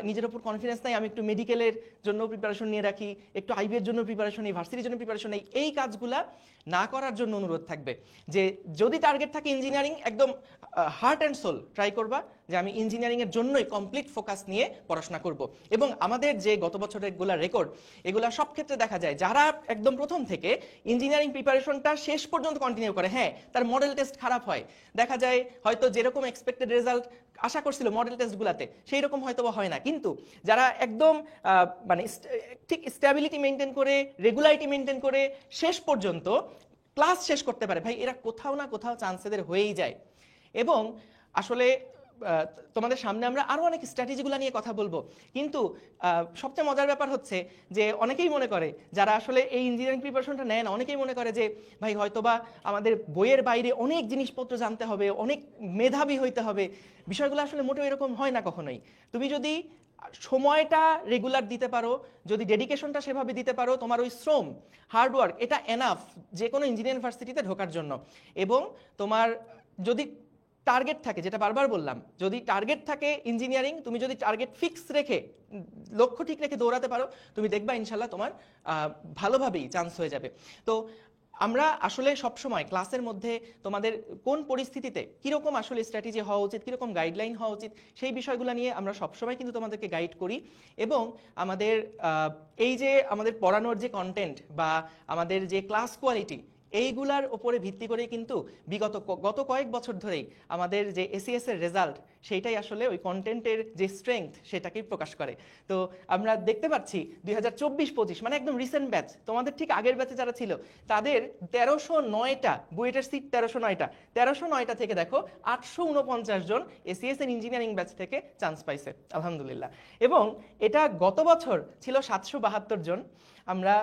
নিজের উপর কনফিডেন্স নাই, আমি একটু মেডিকেলের জন্য প্রিপারেশন নিয়ে রাখি, একটু আইবিএর জন্য প্রিপারেশন নেই, ভার্সিটির জন্য প্রিপারেশন নেই, এই কাজগুলা না করার জন্য অনুরোধ থাকবে। যে যদি টার্গেট থাকে ইঞ্জিনিয়ারিং, একদম হার্ট অ্যান্ড সোল ট্রাই করবা যে আমি ইঞ্জিনিয়ারিংয়ের জন্যই কমপ্লিট ফোকাস নিয়ে পড়াশোনা করব। এবং আমাদের যে গত বছরের এগুলা রেকর্ড, এগুলা সব ক্ষেত্রে দেখা যায় যারা একদম প্রথম থেকে ইঞ্জিনিয়ারিং প্রিপারেশনটা শেষ পর্যন্ত কন্টিনিউ করে, হ্যাঁ তার মডেল টেস্ট খারাপ হয়, দেখা যায় হয়তো যেরকম এক্সপেক্টেড রেজাল্ট আশা করছিল মডেল টেস্টগুলোতে সেই রকম হয়তো হয় না, কিন্তু যারা একদম মানে ঠিক স্ট্যাবিলিটি মেনটেন করে, রেগুলারিটি মেনটেন করে শেষ পর্যন্ত ক্লাস শেষ করতে পারে, ভাই এরা কোথাও না কোথাও চান্স এদের হয়েই যায়। এবং আসলে তোমাদের সামনে আমরা আরো অনেক স্ট্র্যাটেজিগুলো নিয়ে কথা বলবো, কিন্তু সবচেয়ে মজার ব্যাপার হচ্ছে যে অনেকেই মনে করে, যারা আসলে এই ইঞ্জিনিয়ারিং প্রিপারেশনটা নেয় না, অনেকেই মনে করে যে ভাই হয়তোবা আমাদের বইয়ের বাইরে অনেক জিনিসপত্র জানতে হবে, অনেক মেধাবী হইতে হবে। বিষয়গুলো আসলে মোটেও এরকম হয় না কখনোই। তুমি যদি সময়টা রেগুলার দিতে পারো, যদি ডেডিকেশনটা সেভাবে দিতে পারো, তোমার ওই শ্রম, হার্ডওয়ার্ক, এটা এনাফ যে কোনো ইঞ্জিনিয়ারিং ইউনিভার্সিটিতে ঢোকার জন্য। এবং তোমার যদি টার্গেট থাকে, যেটা বারবার বললাম, যদি টার্গেট থাকে ইঞ্জিনিয়ারিং, তুমি যদি টার্গেট ফিক্স রেখে, লক্ষ্য ঠিক রেখে দৌড়াতে পারো, তুমি দেখবা ইনশাল্লাহ তোমার ভালোভাবেই চান্স হয়ে যাবে। তো আমরা আসলে সবসময় ক্লাসের মধ্যে তোমাদের কোন পরিস্থিতিতে কীরকম আসলে স্ট্র্যাটেজি হওয়া উচিত, কীরকম গাইডলাইন হওয়া উচিত, সেই বিষয়গুলো নিয়ে আমরা সবসময় কিন্তু তোমাদেরকে গাইড করি। এবং আমাদের এই যে আমাদের পড়ানোর যে কন্টেন্ট বা আমাদের যে ক্লাস কোয়ালিটি, এইগুলার ওপরে ভিত্তি করে কিন্তু গত কয়েক বছর ধরেই আমাদের যে এসিএস এর রেজাল্ট, সেইটাই আসলে ওই কন্টেন্টের যে স্ট্রেংথ সেটাকেই প্রকাশ করে। তো আমরা দেখতে পাচ্ছি 2024-25 মানে একদম রিসেন্ট ব্যাচ, তোমাদের ঠিক আগের ব্যাচে যারা ছিল তাদের 1309টা বুয়েটের সিট, 1309টা থেকে দেখো 849 জন এসিএস এর ইঞ্জিনিয়ারিং ব্যাচ থেকে চান্স পাইছে আলহামদুলিল্লাহ। এবং এটা গত বছর ছিল 772 জন। আমরা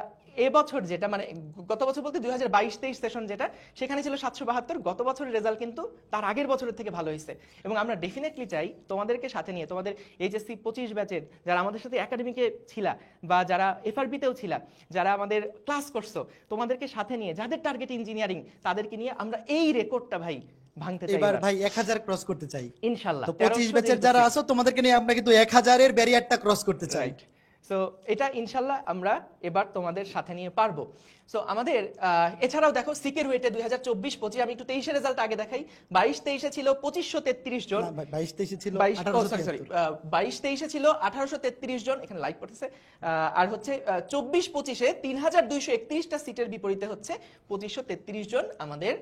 এবছর যেটা, মানে গত বছর বলতে 2022-23 সেশন যেটা, সেখানে ছিল 772। গত বছরের রেজাল্ট কিন্তু তার আগের বছরের থেকে ভালো হয়েছে। এবং আমরা ডেফিনেটলি চাই তোমাদেরকে সাথে নিয়ে, তোমাদের এইচএসসি 25 ব্যাচের যারা আমাদের সাথে একাডেমিকে ছিলা বা যারা এফআরবিতেও ছিলা, যারা আমাদের ক্লাস করছো, তোমাদেরকে সাথে নিয়ে, যাদের টার্গেট ইঞ্জিনিয়ারিং, তাদেরকে নিয়ে আমরা এই রেকর্ডটা ভাই ভাঙতে চাই। এবার ভাই 1000 ক্রস করতে চাই ইনশাআল্লাহ। তো 25 ব্যাচের যারা আছো তোমাদেরকে নিয়ে আমরা কিন্তু 1000 এর ব্যারিয়ারটা ক্রস করতে চাই। সো এটা ইনশাল্লাহ আমরা এবার তোমাদের সাথে নিয়ে পারবো। সো আমাদের এছাড়াও দেখো সিকের ওয়েটে 2024-25, আমি একটু 23 রেজাল্ট আগে দেখাই। 22-23 ছিল 2533 জন, 22-23 ছিল 22-23 ছিল 1833 জন, এখানে লাইক করতেছে। আর হচ্ছে 24-25-এ 3231টা সিটের বিপরীতে হচ্ছে 2533 জন আমাদের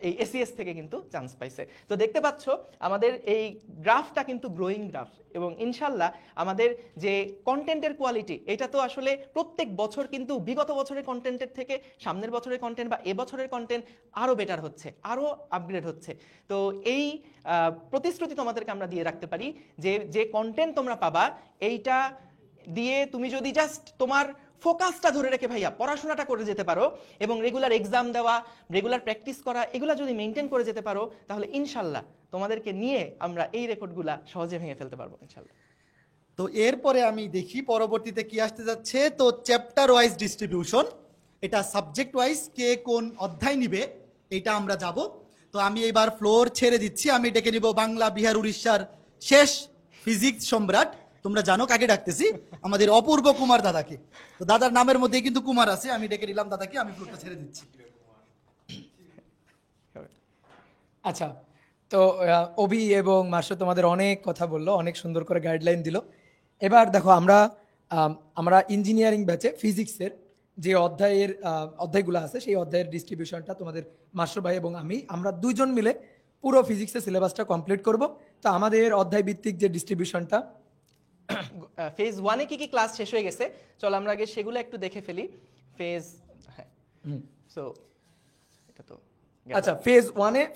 এই এসিএস থেকে কিন্তু চান্স পাইছে। তো দেখতে পাচ্ছ আমাদের এই গ্রাফটা কিন্তু গ্রোয়িং গ্রাফ, এবং ইনশাল্লাহ আমাদের যে কন্টেন্টের কোয়ালিটি, এটা তো আসলে প্রত্যেক বছর কিন্তু বিগত বছরের কন্টেন্টের থেকে সামনের বছরের কন্টেন্ট বা এবছরের কন্টেন্ট আরো বেটার হচ্ছে, আরো আপগ্রেড হচ্ছে। তো এই প্রতিশ্রুতি তোমাদেরকে আমরা দিয়ে রাখতে পারি যে যে কন্টেন্ট তোমরা পাবা, এইটা দিয়ে তুমি যদি জাস্ট তোমার ফোকাসটা ধরে রেখে ভাইয়া পড়াশোনাটা করে যেতে পারো এবং রেগুলার এক্সাম দেওয়া, রেগুলার প্র্যাকটিস করা, এগুলা যদি মেনটেন করে যেতে পারো, তাহলে ইনশাল্লাহ তোমাদেরকে নিয়ে আমরা এই রেকর্ডগুলা সহজে ভেঙে ফেলতে পারবো ইনশাল্লাহ। তো এরপরে আমি দেখি পরবর্তীতে কি আসতে যাচ্ছে। তো চ্যাপ্টার ওয়াইজ ডিস্ট্রিবিউশন, এটা সাবজেক্ট ওয়াইজ কে কোন অধ্যায় নিবে এটা আমরা যাব। তো আমি এবার ফ্লোর ছেড়ে দিচ্ছি, আমি ডেকে নিব বাংলা, বিহার, উড়িষ্যার শেষ ফিজিক্স সম্রাট, তোমরা জানো কাকে ডাকতেছি, আমাদের অপূর্ব কুমার দাদাকে। তো দাদার নামের মধ্যেই কিন্তু কুমার আছে, আমি ডেকে নিলাম দাদাকে, আমি ফ্লোরটা ছেড়ে দিচ্ছি। আচ্ছা, তো অভি এবং মার্শো তোমাদের অনেক কথা বললো, অনেক সুন্দর করে গাইডলাইন দিল। এবার দেখো আমরা ইঞ্জিনিয়ারিং ব্যাচে ফিজিক্সের যে অধ্যায়গুলো আছে, সেই অধ্যায়ের ডিস্ট্রিবিউশনটা তোমাদের মার্শো ভাই এবং আমরা দুইজন মিলে পুরো ফিজিক্সের সিলেবাসটা কমপ্লিট করব। তো আমাদের অধ্যায় ভিত্তিক যে ডিস্ট্রিবিউশনটা, ফেজ 1-এ কি কি ক্লাস শেষ হয়ে গেছে, চলো আমরা আগে সেগুলো একটু দেখে ফেলি। আচ্ছা,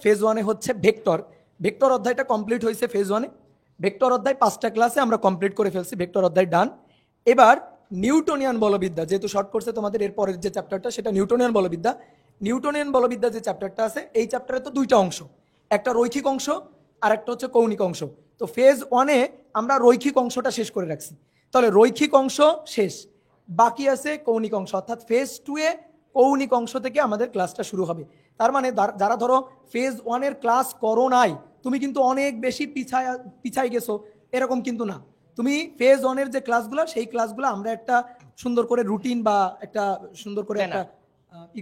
ফেজ ওয়ানে হচ্ছে ভেক্টর অধ্যায়টা কমপ্লিট হয়েছে। ফেজ ওয়ানে ভেক্টর অধ্যায় 5টা ক্লাসে আমরা কমপ্লিট করে ফেলছি, ভেক্টর অধ্যায় ডান। এবার নিউটনিয়ান বলবিদ্যা, যেহেতু শর্ট কোর্সে তোমাদের এরপরের যে চ্যাপ্টারটা সেটা নিউটনিয়ান বলবিদ্যা যে চ্যাপ্টারটা আছে, এই চ্যাপ্টারে তো দুইটা অংশ, একটা রৈখিক অংশ আর একটা হচ্ছে কৌণিক অংশ। তো ফেজ ওয়ানে আমরা রৈখিক অংশটা শেষ করে রাখছি, তাহলে রৈখিক অংশ শেষ, বাকি আছে কৌণিক অংশ, অর্থাৎ ফেজ 2-এ কৌণিক অংশ থেকে আমাদের ক্লাসটা শুরু হবে। তার মানে যারা ধরো ফেজ 1-এর ক্লাস করো নাই, তুমি কিন্তু অনেক বেশি পিছায় গেছো এরকম কিন্তু না। তুমি ফেজ 1-এর যে ক্লাসগুলো, সেই ক্লাসগুলো আমরা একটা সুন্দর করে রুটিন বা একটা সুন্দর করে একটা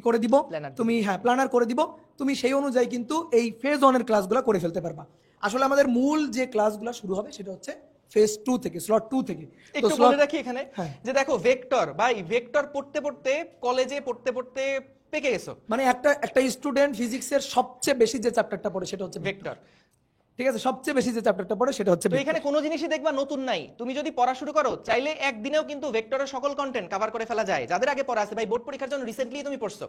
করে দিব, তুমি প্ল্যানার করে দিব, তুমি সেই অনুযায়ী কিন্তু এই ফেজ 1-এর ক্লাসগুলো করে ফেলতে পারবা। আসলে আমাদের মূল যে ক্লাসগুলো শুরু হবে সেটা হচ্ছে ফেজ 2 থেকে, স্লট 2 থেকে। একটু বলে রাখি এখানে যে দেখো ভেক্টর পড়তে পড়তে কলেজে পড়তে পড়তে পেকে গেছো, মানে একটা স্টুডেন্ট ফিজিক্সের সবচেয়ে বেশি যে চ্যাপ্টারটা পড়ে সেটা হচ্ছে ভেক্টর। ঠিক আছে, সবচেয়ে বেশি যে চ্যাপ্টারটা পড়ে সেটা হচ্ছে তো এখানে কোনো জিনিসই দেখবা নতুন নাই। তুমি যদি পড়া শুরু করো চাইলে একদিনেও কিন্তু ভেক্টরের সকল কন্টেন্ট কভার করে ফেলা যায়, যাদের আগে পড়া আছে। ভাই বোর্ড পরীক্ষার জন্য রিসেন্টলি তুমি পড়ছো,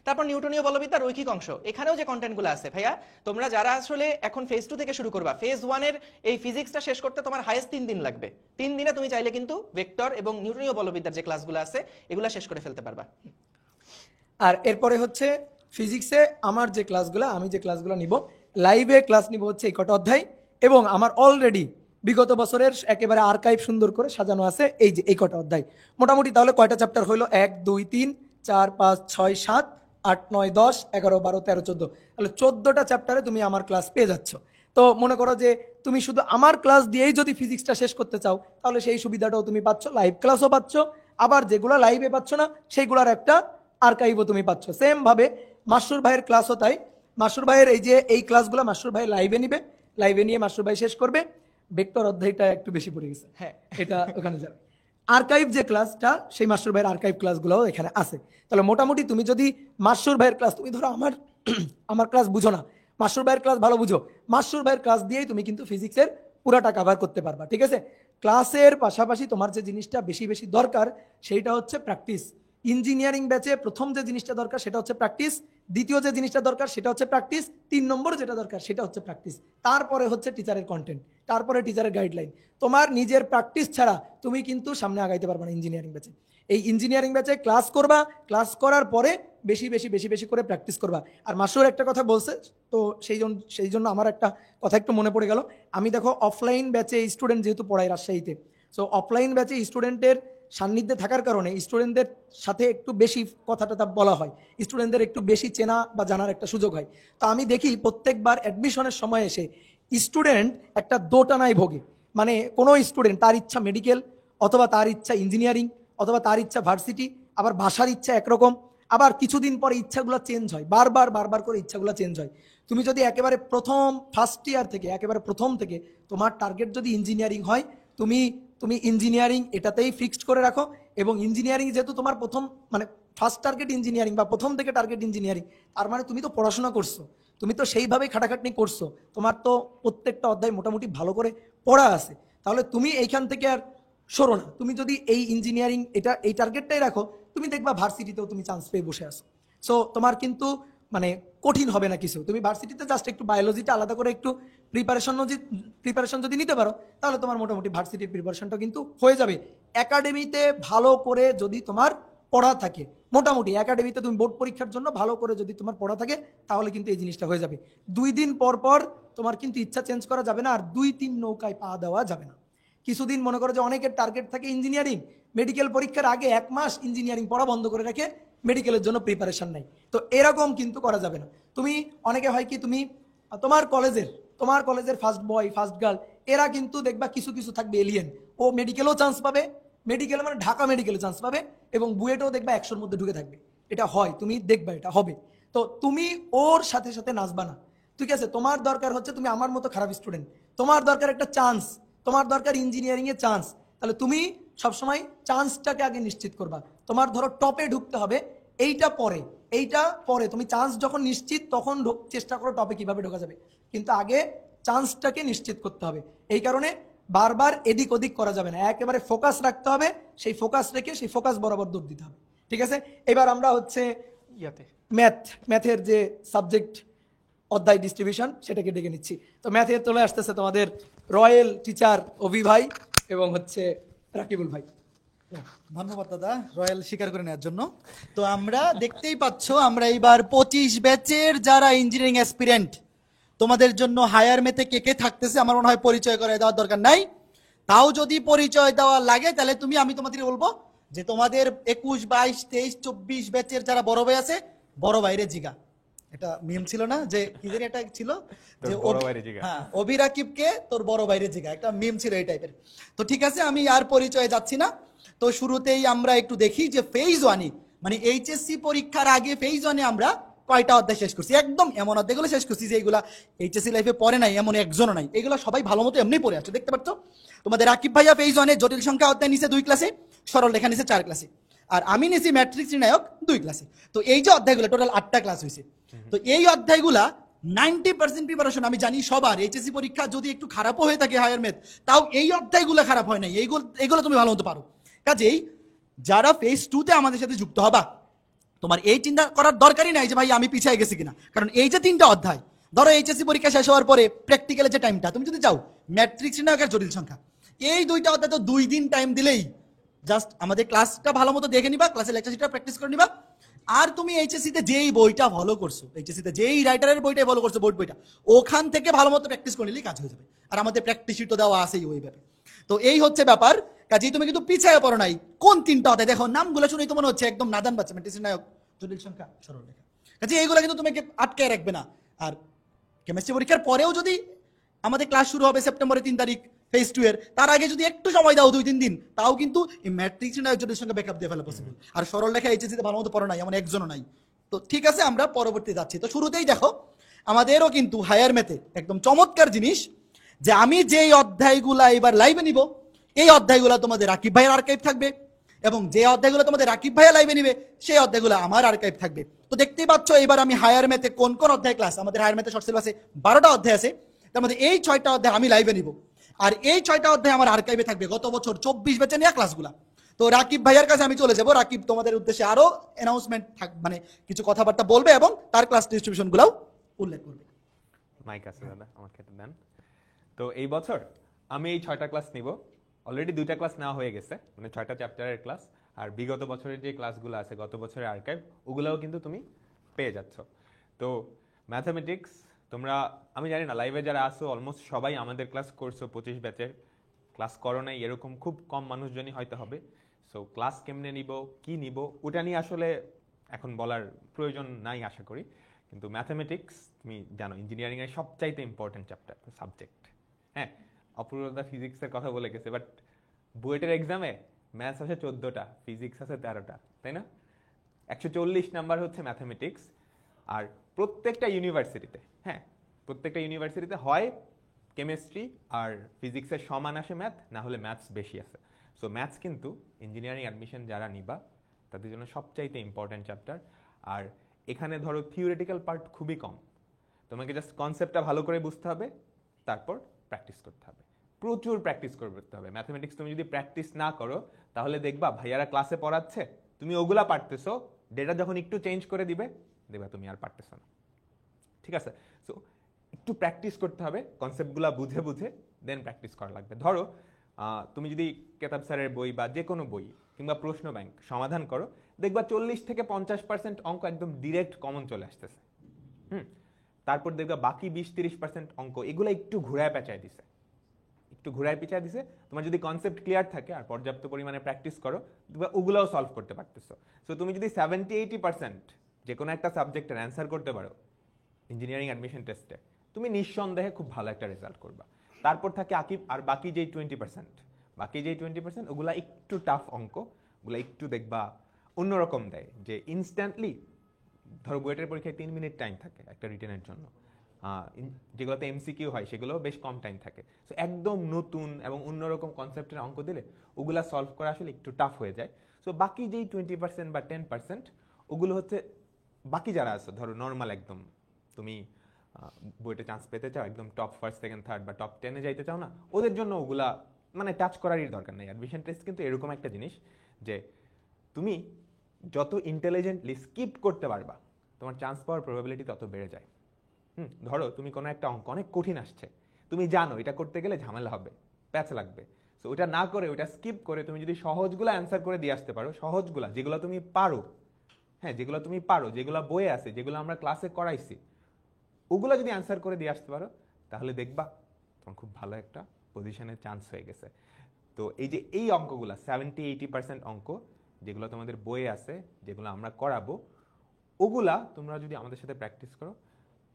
তারপর নিউটনীয় বলবিদ্যার রৈখিক অংশ, এখানেও যে কন্টেন্টগুলো আছে ভাইয়া, তোমরা যারা আসলে এখন ফেজ 2 থেকে শুরু করবা, ফেজ 1 এর এই ফিজিক্সটা শেষ করতে তোমার হাইয়েস্ট 3 দিন লাগবে। 3 দিনে তুমি চাইলে কিন্তু ভেক্টর এবং নিউটনীয় বলবিদ্যার যে ক্লাসগুলো আছে এগুলো শেষ করে ফেলতে পারবা। আর এরপরে হচ্ছে ফিজিক্সে আমার যে ক্লাসগুলো, আমি যে ক্লাসগুলো নিব, লাইভে ক্লাস নিব হচ্ছে এই কটা অধ্যায়, এবং আমার অলরেডি বিগত বছরের একেবারে আর্কাইভ সুন্দর করে সাজানো আছে এই যে এই কটা অধ্যায়। মোটামুটি তাহলে কয়টা চ্যাপ্টার হইলো? 1 2 3 4 5 6 7 8 9 10 11 12 13 14, তাহলে 14টা চ্যাপ্টারে তুমি আমার ক্লাস পেয়ে যাচ্ছ। তো মনে করো যে তুমি শুধু আমার ক্লাস দিয়েই যদি ফিজিক্সটা শেষ করতে চাও, তাহলে সেই সুবিধাটাও তুমি পাচ্ছ, লাইভ ক্লাসও পাচ্ছ, আবার যেগুলো লাইভে পাচ্ছ না সেইগুলোর একটা আর্কাইভও তুমি পাচ্ছ। সেম ভাবে মাসুর ভাইয়ের ক্লাসও তাই। মাসুর ভাইয়ের এই যে এই ক্লাসগুলো মাসুর ভাই লাইভে নিবে, লাইভে নিয়ে মাসুর ভাই শেষ করবে। ভেক্টর অধ্যায়টা একটু বেশি পড়ে গেছে, হ্যাঁ এটা ওখানে যাবে। আর্কাইভ যে ক্লাসটা, সেই মাসুর ভাইয়ের আর্কাইভ ক্লাসগুলোও এখানে আছে। তাহলে মোটামুটি তুমি যদি মাসুর ভাইয়ের ক্লাস, তুমি ধরো আমার আমার ক্লাস বুঝো না, মাসুর ভাইয়ের ক্লাস ভালো বুঝো, মাসুর ভাইয়ের ক্লাস দিয়েই তুমি কিন্তু ফিজিক্সের পুরাটা কভার করতে পারবা। ঠিক আছে, ক্লাসের পাশাপাশি তোমার যে জিনিসটা বেশি বেশি দরকার সেইটা হচ্ছে প্র্যাকটিস। ইঞ্জিনিয়ারিং ব্যাচে প্রথম যে জিনিসটা দরকার সেটা হচ্ছে প্র্যাকটিস, দ্বিতীয় যে জিনিসটা দরকার সেটা হচ্ছে প্র্যাকটিস, 3 নম্বর যেটা দরকার সেটা হচ্ছে প্র্যাকটিস, তারপরে হচ্ছে টিচারের কন্টেন্ট, তারপরে টিচারের গাইডলাইন। তোমার নিজের প্র্যাকটিস ছাড়া তুমি কিন্তু সামনে আগাইতে পারবে না ইঞ্জিনিয়ারিং ব্যাচে। এই ইঞ্জিনিয়ারিং ব্যাচে ক্লাস করবা, ক্লাস করার পরে বেশি বেশি বেশি বেশি করে প্র্যাকটিস করবা। আর মাসুর একটা কথা বলছে, তো সেই জন্য আমার একটা কথা একটু মনে পড়ে গেল। আমি দেখো অফলাইন ব্যাচে স্টুডেন্ট যেহেতু পড়াই রাজশাহীতে, সো অফলাইন ব্যাচে স্টুডেন্টের সান্নিধ্যে থাকার কারণে স্টুডেন্টদের সাথে একটু বেশি কথাটা বলা হয়, স্টুডেন্টদের একটু বেশি চেনা বা জানার একটা সুযোগ হয়। তো আমি দেখি প্রত্যেকবার অ্যাডমিশনের সময় এসে স্টুডেন্ট একটা দোটানায় ভোগে। মানে কোনো স্টুডেন্ট তার ইচ্ছা মেডিকেল, অথবা তার ইচ্ছা ইঞ্জিনিয়ারিং, অথবা তার ইচ্ছা ভার্সিটি, আবার বাসার ইচ্ছা একরকম, আবার কিছুদিন পরে ইচ্ছাগুলো চেঞ্জ হয়, বারবার বারবার করে ইচ্ছাগুলো চেঞ্জ হয়। তুমি যদি একেবারে ফার্স্ট ইয়ার থেকে একেবারে প্রথম থেকে তোমার টার্গেট যদি ইঞ্জিনিয়ারিং হয়, তুমি তুমি ইঞ্জিনিয়ারিং এটাতেই ফিক্সড করে রাখো। এবং ইঞ্জিনিয়ারিং যেহেতু তোমার প্রথম মানে ফার্স্ট টার্গেট ইঞ্জিনিয়ারিং বা প্রথম থেকে টার্গেট ইঞ্জিনিয়ারিং, তার মানে তুমি তো পড়াশোনা করছো, তুমি তো সেইভাবেই খাটাখাটনি করছো, তোমার তো প্রত্যেকটা অধ্যায় মোটামুটি ভালো করে পড়া আছে। তাহলে তুমি এইখান থেকে আর সরো না। তুমি যদি এই ইঞ্জিনিয়ারিং এই টার্গেটটাই রাখো, তুমি দেখবা ভার্সিটিতেও তুমি চান্স পেয়ে বসে আসো। সো তোমার কিন্তু মানে কঠিন হবে না কিছু। তুমি ভার্সিটিতে জাস্ট একটু বায়োলজিটা আলাদা করে একটু প্রিপারেশন যদি নিতে পারো, তাহলে তোমার মোটামুটি ভার্সিটির প্রিপারেশনটা কিন্তু হয়ে যাবে। একাডেমিতে ভালো করে যদি তোমার পড়া থাকে, মোটামুটি একাডেমিতে তুমি বোর্ড পরীক্ষার জন্য ভালো করে যদি তোমার পড়া থাকে, তাহলে কিন্তু এই জিনিসটা হয়ে যাবে। 2 দিন পর পর তোমার কিন্তু ইচ্ছা চেঞ্জ করা যাবে না, আর 2-3 নৌকায় পা দেওয়া যাবে না। কিছুদিন মনে করো যে অনেকের টার্গেট থাকে ইঞ্জিনিয়ারিং, মেডিকেল পরীক্ষার আগে 1 মাস ইঞ্জিনিয়ারিং পড়া বন্ধ করে রেখে মেডিকেলের জন্য প্রিপারেশন নেই, তো এরকম কিন্তু করা যাবে না। তুমি অনেকে হয় কি, তুমি তোমার কলেজের ফার্স্ট বয় ফার্স্ট গার্ল, এরা কিন্তু দেখবা কিছু কিছু থাকবে এলিয়েন, ও মেডিকেলও চান্স পাবে, মেডিকেল মানে ঢাকা মেডিকেলে চান্স পাবে, এবং বুয়েটেও দেখবা 100-র মধ্যে ঢুকে থাকবে। এটা হয়, তুমি দেখবা এটা হবে। তো তুমি ওর সাথে সাথে নাচবা না, ঠিক আছে? তোমার দরকার হচ্ছে, তুমি আমার মতো খারাপ স্টুডেন্ট, তোমার দরকার একটা চান্স, তোমার দরকার ইঞ্জিনিয়ারিং এ চান্স। তাহলে তুমি সবসময় চান্সটাকে আগে নিশ্চিত করবা। তোমার ধরো টপে ঢুকতে হবে, এইটা পরে তুমি চান্স যখন নিশ্চিত তখন চেষ্টা করো টপে কিভাবে ঢোকা যাবে, কিন্তু আগে চান্সটাকে নিশ্চিত করতে হবে। এই কারণে বারবার এদিক ওদিক করা যাবে না, একেবারে ফোকাস রাখতে হবে, সেই ফোকাস রেখে সেই ফোকাস বরাবর দৌড় দিতে হবে। ঠিক আছে, এবার আমরা হচ্ছে ম্যাথের যে সাবজেক্ট অধ্যায় ডিস্ট্রিবিউশন সেটাকে ডেকে নিচ্ছি। তো ম্যাথে চলে আসতেছে তোমাদের রয়্যাল টিচার অভি ভাই এবং হচ্ছে রাকিবুল ভাই। ধন্যবাদ দাদা রয়্যাল স্বীকার করে নেওয়ার জন্য। তো আমরা দেখতেই পাচ্ছ, আমরা এইবার 25 ব্যাচের যারা ইঞ্জিনিয়ারিং অ্যাসপিরেন্ট, তোমাদের জন্য হায়ার মেথে কে কে থাকতেছে আমার মনে হয় পরিচয় করে দেওয়ার দরকার নাই। তাও যদি পরিচয় দেওয়া লাগে, তাহলে আমি তোমাদের বলবো যে তোমাদের 21, 22, 23, 24 ব্যাচের যারা বড় ভাই আছে, বড় ভাইরে জিগা। এটা মিম ছিল না যে কিদের, এটা ছিল যে হ্যাঁ অভি রাকিবকে তোর বড় ভাইরে জিগা, একটা মিম ছিল এই টাইপের। তো ঠিক আছে, আমি আর পরিচয়ে যাচ্ছি না। তো শুরুতেই আমরা একটু দেখি যে ফেজ 1 মানে এইচএসসি পরীক্ষার আগে ফেজ 1 আমরা কয়টা অধ্যায় শেষ করছি। একদম এমন অধ্যায়গুলো শেষ করছি যে এগুলা এইচএসসি লাইফে পড়ে নাই এমন একজনও নাই, এগুলো সবাই ভালো মতো এমনি পড়ে আসছে। দেখতে পাচ্ছ তোমাদের রাকিব ভাইয়া ফেজ 1 জটিল সংখ্যা অধ্যায় নিচে 2 ক্লাসে, সরল রেখা নিচে 4 ক্লাসে, আর আমি নিছি ম্যাট্রিক্স নির্ণায়ক 2 ক্লাসে। তো এই যে অধ্যায়গুলো টোটাল 8টা ক্লাস হয়েছে। তো এই অধ্যায়গুলা 90% প্রিপারেশন আমি জানি সবার। এইচএসসি পরীক্ষা যদি একটু খারাপও হয়ে থাকে হায়ার ম্যাথ, তাও এই অধ্যায়গুলো খারাপ হয় নাই, এইগুলো তুমি ভালো মতো পারো। কাজেই যারা ফেজ 2-তে আমাদের সাথে যুক্ত হবা, তোমার এই চিন্তা করার দরকারই নাই যে ভাই আমি পিছিয়ে গেছি কিনা, কারণ এই যে 3টা অধ্যায়, ধরো এইচএসসি পরীক্ষা শেষ হওয়ার পরে প্র্যাকটিক্যালে যে টাইমটা তুমি যদি চাও, ম্যাট্রিক্স নির্ণায়ক আর জটিল সংখ্যা, এই 2টা অধ্যায় তো 2 দিন টাইম দিলেই জাস্ট আমাদের ক্লাসটা ভালো মতো দেখে নিবা, ক্লাসে লেকচার শিটটা প্র্যাকটিস করে নিবা, আর তুমি এইচএসসি তে যেই বইটা ফলো করছো, এইচএসসি তে যেই রাইটারের বইটা ফলো করছো, বোর্ড বইটা, ওখান থেকে ভালো মতো প্র্যাকটিস করে নিলেই কাজ হয়ে যাবে। আর আমাদের প্র্যাকটিস শিট তো দেওয়া আছেই ওইভাবে। তো এই হচ্ছে ব্যাপার। কাজেই তুমি কিন্তু পিছিয়ে পড়ো নাই। কোন 3টা অধ্যায় দেখো, নামগুলো শুনেই তো মনে হচ্ছে একদম নাদান বাচ্চা, ম্যাট্রিক্স নির্ণায়ক, জটিল সংখ্যা, সরল রেখা। কাজে এইগুলো কিন্তু তোমাকে আটকায় রাখবে না। আর কেমিস্ট্রি পরীক্ষার পরেও যদি আমাদের ক্লাস শুরু হবে সেপ্টেম্বরের 3 তারিখ ফেজ 2 এর, তার আগে যদি একটু সময় দাও 2-3 দিন, তাও কিন্তু এই ম্যাট্রিক্স নির্ণায়ক জটিল সংখ্যা ব্যাকআপ দিয়ে ফেলা পসিবল। আর সরল রেখা এইচএসসি তে ভালো মতো পড়ো নাই এমন একজনও নাই। তো ঠিক আছে, আমরা পরবর্তী যাচ্ছি। তো শুরুতেই দেখো আমাদেরও কিন্তু হায়ার ম্যাথে একদম চমৎকার জিনিস, যে আমি যেই অধ্যায়গুলা এবার লাইভে নিব, এই অধ্যায়গুলো তোমাদের রাকিব ভাইয়ের আর্কাইভ থাকবে, এবং যে অধ্যায়গুলো তোমাদের রাকিব ভাইয়া লাইভে নিবে সেই অধ্যায়গুলো আমার আর্কাইভ থাকবে। তো দেখতেই পাচ্ছ এবার আমি হায়ার ম্যাথে কোন কোন অধ্যায় ক্লাস, আমাদের হায়ার ম্যাথে শর্ট সিলেবাসে 12টা অধ্যায় আছে, তার মধ্যে এই 6টা অধ্যায় আমি লাইভে নিব, আর এই 6টা অধ্যায় আমার আর্কাইভে থাকবে গত বছর 24 ব্যাচে নেওয়া ক্লাসগুলা। তো রাকিব ভাইয়ার কাছে আমি চলে যাব, রাকিব তোমাদের উদ্দেশ্যে আরো অ্যানাউন্সমেন্ট মানে কিছু কথাবার্তা বলবে এবং তার ক্লাস ডিস্ট্রিবিউশন গুলাও উল্লেখ করবে। মাইক আছে দাদা, আমাকে এটা দেন। তো এই বছর আমি এই 6টা ক্লাস নিব। অলরেডি 2টা ক্লাস নেওয়া হয়ে গেছে, মানে 6টা চ্যাপ্টারের ক্লাস। আর বিগত বছরের যে ক্লাসগুলো আছে, গত বছরের আর্কাইভ, ওগুলাও কিন্তু তুমি পেয়ে যাচ্ছ। তো ম্যাথামেটিক্স তোমরা, আমি জানি না লাইভে যারা আসো অলমোস্ট সবাই আমাদের ক্লাস করছো, 25 ব্যাচের ক্লাস করো নাই এরকম খুব কম মানুষজনই হয়তো হবে। সো ক্লাস কেমনে নিব, কি নিব, ওটা নিয়ে আসলে এখন বলার প্রয়োজন নাই আশা করি। কিন্তু ম্যাথামেটিক্স তুমি জানো ইঞ্জিনিয়ারিং এর সবচাইতে ইম্পর্টেন্ট চ্যাপ্টার, সাবজেক্ট। হ্যাঁ, অপূর্বতা ফিজিক্সের কথা বলে গেছে, বাট বুয়েটের এক্সামে ম্যাথস আছে 14টা, ফিজিক্স আছে 13টা, তাই না? 140 নাম্বার হচ্ছে ম্যাথামেটিক্স। আর প্রত্যেকটা ইউনিভার্সিটিতে, হ্যাঁ প্রত্যেকটা ইউনিভার্সিটিতে হয় কেমিস্ট্রি আর ফিজিক্সের সমান আসে ম্যাথ, না হলে ম্যাথস বেশি আছে। সো ম্যাথস কিন্তু ইঞ্জিনিয়ারিং অ্যাডমিশন যারা নিবা তাদের জন্য সবচাইতে ইম্পর্টেন্ট চ্যাপ্টার। আর এখানে ধরো থিওরিটিক্যাল পার্ট খুবই কম, তোমাকে জাস্ট কনসেপ্টটা ভালো করে বুঝতে হবে, তারপর প্র্যাকটিস করতে হবে, প্রচুর প্র্যাকটিস করতে হবে। ম্যাথমেটিক্স তুমি যদি প্র্যাকটিস না করো তাহলে দেখবা ভাইয়ারা ক্লাসে পড়াচ্ছে, তুমি ওগুলা পারতেছো, ডেটা যখন একটু চেঞ্জ করে দিবে দেখবা তুমি আর পারতেছো না। ঠিক আছে? সো একটু প্র্যাকটিস করতে হবে, কনসেপ্টগুলো বুঝে বুঝে দেন প্র্যাকটিস করা লাগবে। ধরো তুমি যদি কেতাব স্যারের বই বা যে কোনো বই কিংবা প্রশ্ন ব্যাংক সমাধান করো, দেখবা 40-50% অঙ্ক একদম ডিরেক্ট কমন চলে আসতেছে। তারপর দেখবা বাকি 20-30% অঙ্ক এগুলো একটু ঘুরায় পেঁচায় দিছে, একটু ঘুরায় পিছায় দিছে। তোমার যদি কনসেপ্ট ক্লিয়ার থাকে আর পর্যাপ্ত পরিমাণে প্র্যাকটিস করো, ওগুলোও সলভ করতে পারতেছো। সো তুমি যদি 70-80% যে কোনো একটা সাবজেক্টের অ্যান্সার করতে পারো ইঞ্জিনিয়ারিং অ্যাডমিশন টেস্টে, তুমি নিঃসন্দেহে খুব ভালো একটা রেজাল্ট করবা। তারপর থাকে আর বাকি যেই 20%, ওগুলা একটু টাফ অঙ্ক, ওগুলা একটু দেখবা অন্যরকম দেয়, যে ইনস্ট্যান্টলি ধরো বুয়েটের পরীক্ষায় 3 মিনিট টাইম থাকে একটা রিটেনের জন্য, যেগুলোতে এমসিকিউ হয় সেগুলো বেশ কম টাইম থাকে। সো একদম নতুন এবং অন্যরকম কনসেপ্টের অঙ্ক দিলে ওগুলা সলভ করা আসলে একটু টাফ হয়ে যায়। সো বাকি যেই 20% বা 10% ওগুলো হচ্ছে বাকি যারা আছে, ধরো নর্মাল একদম তুমি বইটা চান্স পেতে চাও, একদম টপ 1st, 2nd, 3rd বা টপ 10-এ যাইতে চাও না, ওদের জন্য ওগুলা মানে টাচ করারই দরকার নেই। অ্যাডমিশন টেস্ট কিন্তু এরকম একটা জিনিস যে তুমি যত ইন্টেলিজেন্টলি স্কিপ করতে পারবা, তোমার চান্স পাওয়ার প্রবাবিলিটি তত বেড়ে যায়। ধরো তুমি কোনো একটা অঙ্ক অনেক কঠিন আসছে, তুমি জানো এটা করতে গেলে ঝামেলা হবে, প্যাচ লাগবে, সো ওটা না করে ওটা স্কিপ করে তুমি যদি সহজগুলো অ্যান্সার করে দিয়ে আসতে পারো, সহজগুলা যেগুলো তুমি পারো, হ্যাঁ যেগুলো তুমি পারো, যেগুলো বইয়ে আছে, যেগুলো আমরা ক্লাসে করাইছি, ওগুলো যদি অ্যান্সার করে দিয়ে আসতে পারো, তাহলে দেখবা তোমার খুব ভালো একটা পজিশনের চান্স হয়ে গেছে। তো এই যে এই অঙ্কগুলো 70-80% অঙ্ক যেগুলো তোমাদের বইয়ে আছে, যেগুলো আমরা করাবো, ওগুলা তোমরা যদি আমাদের সাথে প্র্যাকটিস করো,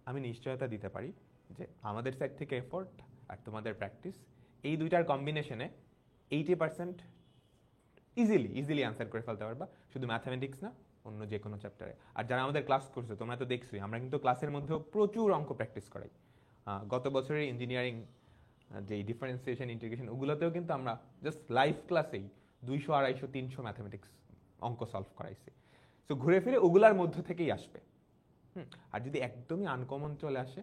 আমি নিশ্চয়তা দিতে পারি যে আমাদের সাইড থেকে এফোর্ট আর তোমাদের প্র্যাকটিস, এই দুইটার কম্বিনেশনে 80% ইজিলি অ্যান্সার করে ফেলতে পারবা, শুধু ম্যাথামেটিক্স না, অন্য যে কোনো চ্যাপ্টারে। আর যারা আমাদের ক্লাস করছো তোমরা তো দেখছোই, আমরা কিন্তু ক্লাসের মধ্যেও প্রচুর অঙ্ক প্র্যাকটিস করাই। গত বছরের ইঞ্জিনিয়ারিং যে ডিফারেন্সিয়েশন, ইন্টিগ্রেশন, ওগুলোতেও কিন্তু আমরা জাস্ট লাইভ ক্লাসেই 200, 250, 300 ম্যাথামেটিক্স অঙ্ক সলভ করাইছি। সো ঘুরে ফিরে ওগুলার মধ্য থেকেই আসবে। আর যদি একদমই আনকমন চলে আসে,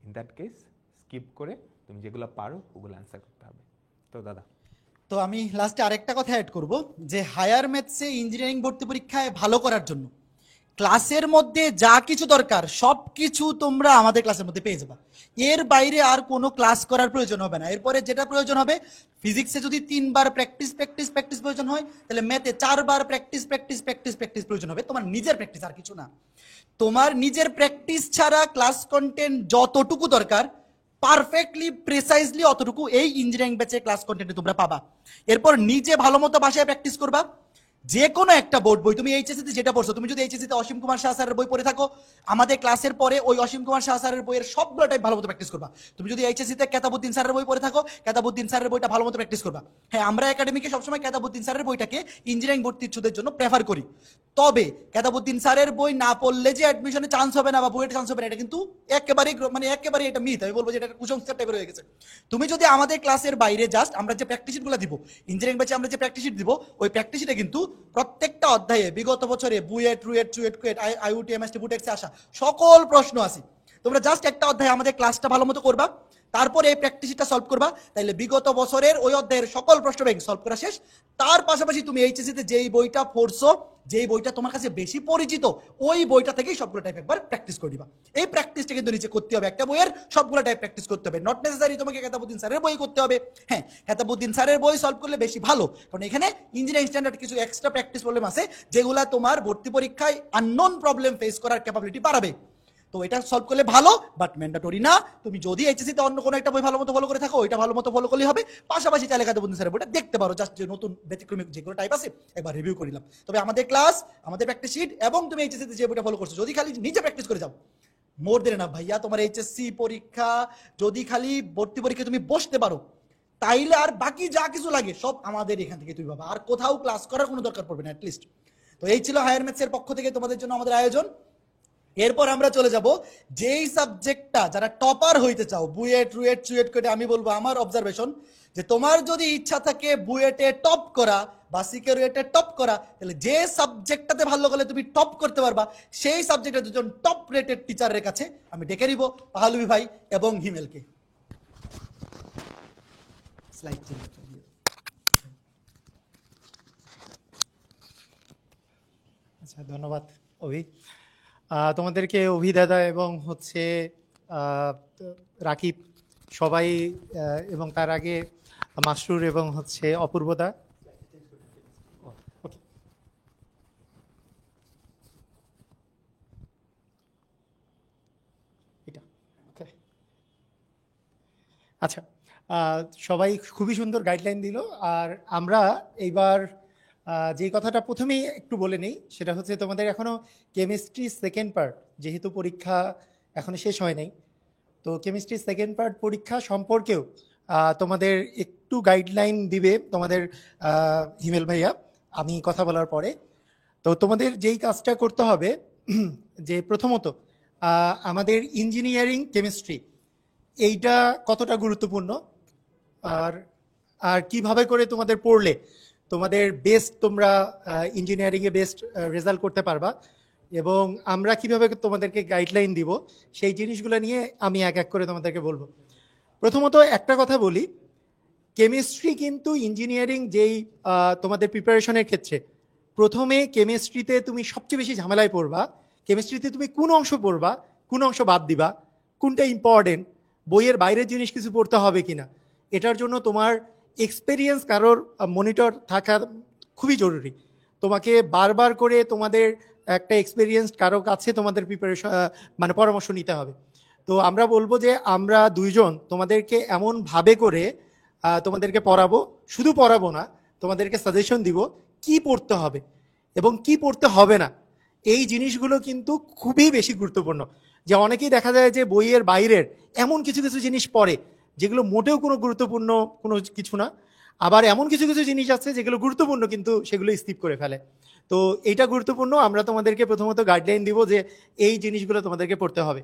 ইন দ্যাট কেস স্কিপ করে তুমি যেগুলো পারো ওগুলো অ্যান্সার করতে হবে। তো দাদা, তো আমি লাস্টে আরেকটা কথা অ্যাড করব যে হায়ার ম্যাথসে ইঞ্জিনিয়ারিং ভর্তি পরীক্ষায় ভালো করার জন্য ক্লাসের মধ্যে যা কিছু দরকার সব কিছু তোমরা আমাদের ক্লাসের মধ্যে পেয়ে যাবে। এর বাইরে আর কোনো ক্লাস করার প্রয়োজন হবে না। এরপরে যেটা প্রয়োজন হবে, ফিজিক্সে যদি 3 বার প্র্যাকটিস প্র্যাকটিস প্র্যাকটিস প্রয়োজন হয়, তাহলে ম্যাথে 4 বার প্র্যাকটিস প্র্যাকটিস প্র্যাকটিস প্র্যাকটিস প্রয়োজন হবে। তোমার নিজের প্র্যাকটিস, আর কিছু না। তোমার নিজের প্র্যাকটিস ছাড়া ক্লাস কন্টেন্ট যতটুকু দরকার পারফেক্টলি প্রিসাইজলি অতটুকু এই ইঞ্জিনিয়ারিং ব্যাচে ক্লাস কন্টেন্টে তোমরা পাবা। এরপর নিজে ভালো মতো বাসায় প্র্যাকটিস করবা। যে কোনো একটা বোর্ড বই, তুমি এইচএসসিতে যেটা পড়ছো, তুমি যদি এইচএসসিতে অসীম কুমার শাহ স্যারের বই পড়ে থাকো, আমাদের ক্লাসের পরে ওই অসীম কুমার শাহ স্যারের বইয়ের সবগুলো টাইপ ভালো মতো প্র্যাকটিস করবা। তুমি যদি এইচএসসিতে কেতাবুদ্দিন স্যারের বই পড়ে থাকো, কেতাবুদ্দিন স্যারের বইটা ভালো মতো প্র্যাকটিস করবা। হ্যাঁ, আমরা একাডেমিকে সবসময় কেতাবুদ্দিন স্যারের বইটাকে ইঞ্জিনিয়ারিং ভর্তি ইচ্ছুদের জন্য প্রেফার করি। তবে কেতাবুদ্দিন স্যারের বই না পড়লে যে অ্যাডমিশনে চান্স হবে না বা বইয়ের চান্স হবে না, এটা কিন্তু একেবারেই এটা মিথ। আমি বলবো যে এটা কুসংস্কার টাইপের হয়ে গেছে। তুমি যদি আমাদের ক্লাসের বাইরে জাস্ট আমরা যে প্র্যাকটিস শিটগুলো দিব, ইঞ্জিনিয়ারিং ব্যাচে আমরা যে প্র্যাকটিস শিট দিব, ওই প্র্যাকটিস শিটে কিন্তু প্রত্যেকটা অধ্যায়ে বিগত বছরে বুয়েট, রুয়েট, চুয়েট, কুয়েট, আইইউটি, এমএসটি, বুটেক্সে আসা সকল প্রশ্ন আছে। তোমরা জাস্ট একটা অধ্যায়ে আমাদের ক্লাসটা ভালো মতো করবা, তারপরে এই প্র্যাকটিসটা সলভ করবা, তাইলে বিগত বছরের ওই অধ্যায়ের সকল প্রশ্ন ব্যাংক সলভ করা শেষ। তার পাশাপাশি তুমি এইচএসসিতে যেই বইটা পড়ছো, যেই বইটা তোমার কাছে বেশি পরিচিত, ওই বইটা থেকেই সবগুলো টাইপ একবার প্র্যাকটিস করে দিবা। এই প্র্যাকটিসটা কিন্তু নিচে করতে হবে, একটা বইয়ের সবগুলো টাইপ প্র্যাকটিস করতে হবে। নট নেসেসারি তোমাকে কেতাবুদ্দিন স্যারের বই করতে হবে। হ্যাঁ, কেতাবুদ্দিন স্যারের বই সলভ করলে বেশি ভালো, কারণ এখানে ইঞ্জিনিয়ারিং স্ট্যান্ডার্ড কিছু এক্সট্রা প্র্যাকটিস প্রবলেম আছে যেগুলা তোমার ভর্তি পরীক্ষায় আননোন প্রবলেম ফেস করার ক্যাপাবিলিটি বাড়াবে। তো এটা সলভ করলে ভালো, বাট ম্যান্ডেটরি না। তুমি যদি এইচএসসিতে অন্য কোনো একটা বই ভালো মতো ফলো করে থাকো, ওইটা ভালো মতো ফলো করলেই হবে। পাশাপাশি চাইলে কেতাবুদ্দিন স্যারের বইটা দেখতে পারো, জাস্ট যে নতুন ব্যতিক্রমিক যেগুলো টাইপ আছে একবার রিভিউ করিলাম। তবে আমাদের ক্লাস, আমাদের প্র্যাকটিস শিট এবং তুমি এইচএসসিতে যে বইটা ফলো করছো, যদি খালি নিজে প্র্যাকটিস করে যাও, মোর দেন না ভাইয়া। তোমার এইচএসসি পরীক্ষা যদি খালি ভর্তি পরীক্ষা তুমি বসতে পারো, তাইলে আর বাকি যা কিছু লাগে সব আমাদের এখান থেকে তুমি পাবা। আর কোথাও ক্লাস করার কোনো দরকার পড়বে না অ্যাটলিস্ট। তো এই ছিল হায়ার ম্যাথসের পক্ষ থেকে তোমাদের জন্য আমাদের আয়োজন। এরপর আমরা চলে যাব যেই সাবজেক্টটা যারা টপার হইতে চাও, বুয়েট, রুয়েট, চুয়েট করে, আমি বলবো আমার অবজারভেশন যে তোমার যদি ইচ্ছা থাকে বুয়েটে টপ করা বা সিকে রুয়েটে টপ করা, তাহলে যে সাবজেক্টটাতে ভালো করলে তুমি টপ করতে পারবা, সেই সাবজেক্টের দুজন টপ রেটেড টিচারের কাছে আমি ডেকে নিব, পাহালুবি ভাই এবং হিমেলকে। স্লাইড চেঞ্জ করিয়ে। আচ্ছা, ধন্যবাদ অভি। তোমাদেরকে অভি দাদা এবং হচ্ছে রাকিব সবাই, এবং তার আগে মাসরুর এবং হচ্ছে অপূর্বদা। আচ্ছা, সবাই খুবই সুন্দর গাইডলাইন দিল। আর আমরা এইবার যে কথাটা প্রথমেই একটু বলে নেই, সেটা হচ্ছে তোমাদের এখনো কেমিস্ট্রি সেকেন্ড পার্ট, যেহেতু পরীক্ষা এখনো শেষ হয় নাই, তো কেমিস্ট্রি সেকেন্ড পার্ট পরীক্ষা সম্পর্কেও তোমাদের একটু গাইডলাইন দিবে তোমাদের হিমেল ভাইয়া আমি কথা বলার পরে। তো তোমাদের যেই কাজটা করতে হবে যে প্রথমত আমাদের ইঞ্জিনিয়ারিং কেমিস্ট্রি এইটা কতটা গুরুত্বপূর্ণ, আর আর কিভাবে করে তোমাদের পড়লে তোমাদের বেস্ট, তোমরা ইঞ্জিনিয়ারিংয়ে বেস্ট রেজাল্ট করতে পারবা, এবং আমরা কিভাবে তোমাদেরকে গাইডলাইন দিব, সেই জিনিসগুলো নিয়ে আমি এক এক করে তোমাদেরকে বলবো। প্রথমত একটা কথা বলি, কেমিস্ট্রি কিন্তু ইঞ্জিনিয়ারিং যেই তোমাদের প্রিপারেশনের ক্ষেত্রে প্রথমে কেমিস্ট্রিতে তুমি সবচেয়ে বেশি ঝামেলায় পড়বা। কেমিস্ট্রিতে তুমি কোন অংশ পড়বা, কোন অংশ বাদ দিবা, কোনটা ইম্পর্টেন্ট, বইয়ের বাইরের জিনিস কিছু পড়তে হবে কিনা, এটার জন্য তোমার এক্সপেরিয়েন্স কারোর মনিটর থাকা খুবই জরুরি। তোমাকে বারবার করে তোমাদের একটা এক্সপেরিয়েন্স কারো কাছে তোমাদের প্রিপারেশন মানে পরামর্শ নিতে হবে। তো আমরা বলবো যে আমরা দুইজন তোমাদেরকে এমনভাবে করে তোমাদেরকে পড়াবো, শুধু পড়াবো না, তোমাদেরকে সাজেশন দিব কি পড়তে হবে এবং কি পড়তে হবে না। এই জিনিসগুলো কিন্তু খুবই বেশি গুরুত্বপূর্ণ। যে অনেকেই দেখা যায় যে বইয়ের বাইরের এমন কিছু কিছু জিনিস পড়ে যেগুলো মোটেও কোনো গুরুত্বপূর্ণ কোনো কিছু না, আবার এমন কিছু কিছু জিনিস আছে যেগুলো গুরুত্বপূর্ণ কিন্তু সেগুলো স্কিপ করে ফেলে। তো এইটা গুরুত্বপূর্ণ, আমরা তোমাদেরকে প্রথমত গাইডলাইন দিব যে এই জিনিসগুলো তোমাদেরকে পড়তে হবে।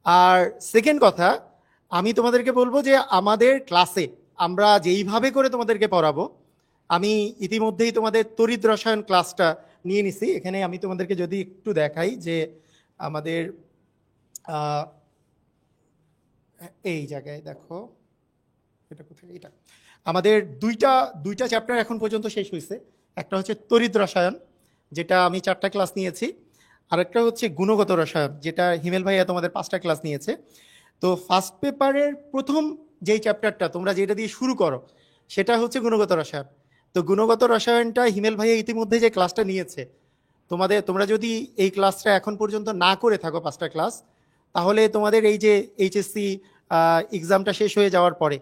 আর সেকেন্ড কথা, আমি তোমাদেরকে বলবো যে আমাদের ক্লাসে আমরা যেইভাবে করে তোমাদেরকে পড়াবো, আমি ইতিমধ্যেই তোমাদের তড়িৎ রসায়ন ক্লাসটা নিয়ে নিছি। এখানে আমি তোমাদেরকে যদি একটু দেখাই যে আমাদের আহ, এই জায়গায় দেখো, এটা কোথায়, এটা আমাদের দুইটা চ্যাপ্টার এখন পর্যন্ত শেষ হয়েছে। একটা হচ্ছে তড়িৎ রসায়ন, যেটা আমি 4টা ক্লাস নিয়েছি, আরেকটা হচ্ছে গুণগত রসায়ন, যেটা হিমেল ভাইয়া তোমাদের 5টা ক্লাস নিয়েছে। তো ফার্স্ট পেপারের প্রথম যেই চ্যাপ্টারটা তোমরা যেটা দিয়ে শুরু করো সেটা হচ্ছে গুণগত রসায়ন। তো গুণগত রসায়নটা হিমেল ভাইয়া ইতিমধ্যে যে ক্লাসটা নিয়েছে, তোমরা যদি এই ক্লাসটা এখন পর্যন্ত না করে থাকো 5টা ক্লাস, তাহলে তোমাদের এই যে এইচএসসি এক্সামটা শেষ হয়ে যাওয়ার পরে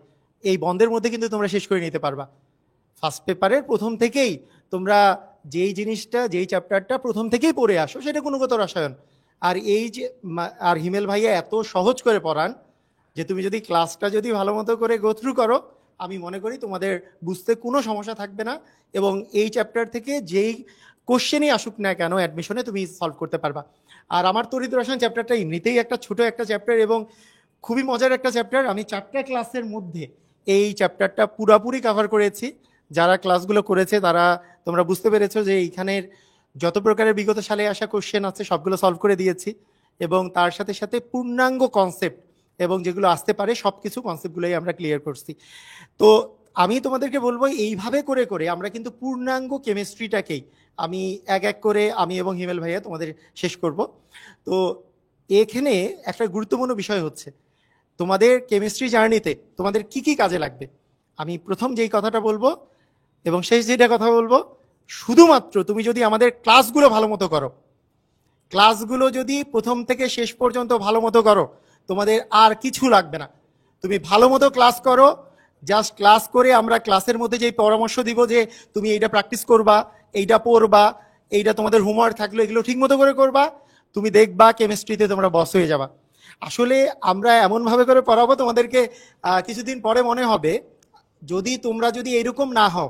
এই বন্ধের মধ্যে কিন্তু তোমরা শেষ করে নিতে পারবা। ফার্স্ট পেপারের প্রথম থেকেই তোমরা যেই চ্যাপ্টারটা প্রথম থেকেই পড়ে আসো সেটা গুণগত রসায়ন। আর এই যে আর হিমেল ভাইয়া এত সহজ করে পড়ান যে তুমি যদি ক্লাসটা যদি ভালো মতো করে গো থ্রু করো, আমি মনে করি তোমাদের বুঝতে কোনো সমস্যা থাকবে না, এবং এই চ্যাপ্টার থেকে যেই কোশ্চেনই আসুক না কেন অ্যাডমিশনে তুমি সলভ করতে পারবা। আর আমার তড়িৎ রসায়ন চ্যাপ্টারটা এমনিতেই একটা ছোট একটা চ্যাপ্টার এবং খুবই মজার একটা চ্যাপ্টার। আমি 4টা ক্লাসের মধ্যে এই চ্যাপ্টারটা পুরাপুরি কভার করেছি। যারা ক্লাসগুলো করেছে তারা তোমরা বুঝতে পেরেছো যে এইখানের যত প্রকারের বিগত সালে আসা কোশ্চেন আছে সবগুলো সলভ করে দিয়েছি, এবং তার সাথে সাথে পূর্ণাঙ্গ কনসেপ্ট এবং যেগুলো আসতে পারে সব কিছু কনসেপ্টগুলোই আমরা ক্লিয়ার করছি। তো আমি তোমাদেরকে বলবো এইভাবে করে করে আমরা কিন্তু পূর্ণাঙ্গ কেমিস্ট্রিটাকেই আমি এক এক করে আমি এবং হিমেল ভাইয়া তোমাদের শেষ করব। তো এখানে একটা গুরুত্বপূর্ণ বিষয় হচ্ছে তোমাদের কেমিস্ট্রি জার্নিতে তোমাদের কি কি কাজে লাগবে। আমি প্রথম যেই কথাটা বলবো এবং শেষ যেটা কথা বলবো, শুধুমাত্র তুমি যদি আমাদের ক্লাসগুলো ভালো মতো করো, ক্লাসগুলো যদি প্রথম থেকে শেষ পর্যন্ত ভালো মতো করো, তোমাদের আর কিছু লাগবে না। তুমি ভালো মতো ক্লাস করো, জাস্ট ক্লাস করে আমরা ক্লাসের মধ্যে যেই পরামর্শ দিব যে তুমি এইটা প্র্যাকটিস করবা, এইটা পড়বা, এইটা তোমাদের হোমওয়ার্ক থাকলো এগুলো ঠিক মতো করে করবা, তুমি দেখবা কেমিস্ট্রিতে তোমরা বস হয়ে যাবা। আসলে আমরা এমনভাবে করে পড়াবো তোমাদেরকে কিছুদিন পরে মনে হবে তোমরা যদি এরকম না হও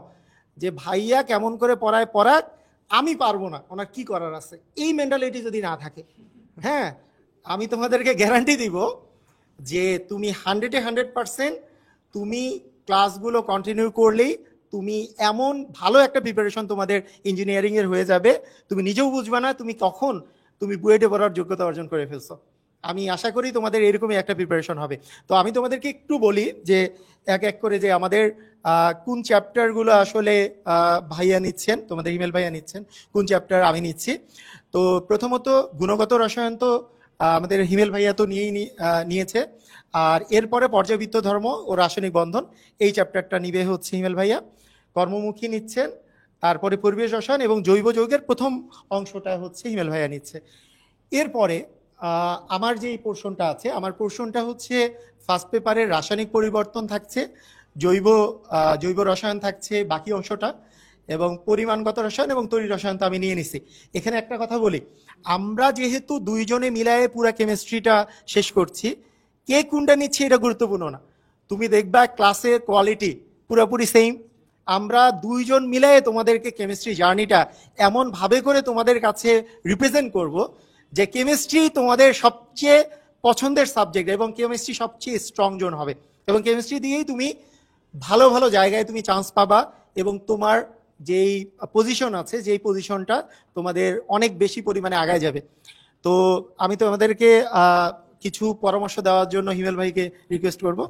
যে ভাইয়া কেমন করে পড়াক, আমি পারবো না, ওনার কি করার আছে, এই মেন্টালিটি যদি না থাকে, হ্যাঁ, আমি তোমাদেরকে গ্যারান্টি দিব যে তুমি 100% তুমি ক্লাসগুলো কন্টিনিউ করলেই তুমি এমন ভালো একটা প্রিপারেশন তোমাদের ইঞ্জিনিয়ারিং এর হয়ে যাবে, তুমি নিজেও বুঝবে না তুমি কখন তুমি বুয়েটে পড়ার যোগ্যতা অর্জন করে ফেলছো। আমি আশা করি তোমাদের এরকমই একটা প্রিপারেশন হবে। তো আমি তোমাদেরকে একটু বলি যে এক এক করে যে আমাদের কোন চ্যাপ্টারগুলো আসলে ভাইয়া নিচ্ছেন, তোমাদের ইমেল ভাইয়া নিচ্ছেন, কোন চ্যাপ্টার আমি নিচ্ছি। তো প্রথমত গুণগত রসায়ন তো আমাদের হিমেল ভাইয়া তো নিয়েছে, আর এরপরে পর্যাবৃত্ত ধর্ম ও রাসায়নিক বন্ধন এই চ্যাপ্টারটা নিবে হচ্ছে হিমেল ভাইয়া। কর্মমুখী নিচ্ছেন, তারপরে পরিবেশ রসায়ন এবং জৈব যৌগের প্রথম অংশটা হচ্ছে হিমেল ভাইয়া নিচ্ছে। এরপরে আমার যে পোর্শনটা আছে, আমার পোর্শনটা হচ্ছে ফার্স্ট পেপারের রাসায়নিক পরিবর্তন থাকছে, জৈব রসায়ন থাকছে বাকি অংশটা, এবং পরিমাণগত রসায়ন এবং তড়িৎ রসায়ন তো আমি নিয়ে নিছি। এখানে একটা কথা বলি, আমরা যেহেতু দুইজনে মিলায়ে পুরা কেমিস্ট্রিটা শেষ করছি, কে কোনটা নিচ্ছে এটা গুরুত্বপূর্ণ না। তুমি দেখবা ক্লাসের কোয়ালিটি পুরোপুরি সেম। আমরা দুইজন মিলায়ে তোমাদেরকে কেমিস্ট্রি জার্নিটা এমনভাবে করে তোমাদের কাছে রিপ্রেজেন্ট করব যে কেমিস্ট্রি তোমাদের সবচেয়ে পছন্দের সাবজেক্ট এবং কেমিস্ট্রি সবচেয়ে স্ট্রং জোন হবে, এবং কেমিস্ট্রি দিয়েই তুমি ভালো ভালো জায়গায় তুমি চান্স পাবা, এবং তোমার যেই পজিশন আছে যেই পজিশনটা তোমাদের অনেক বেশি পরিমাণে আগায় যাবে। তো আমি তোমাদেরকে কিছু পরামর্শ দেওয়ার জন্য হিমেল ভাইকে রিকোয়েস্ট করবো।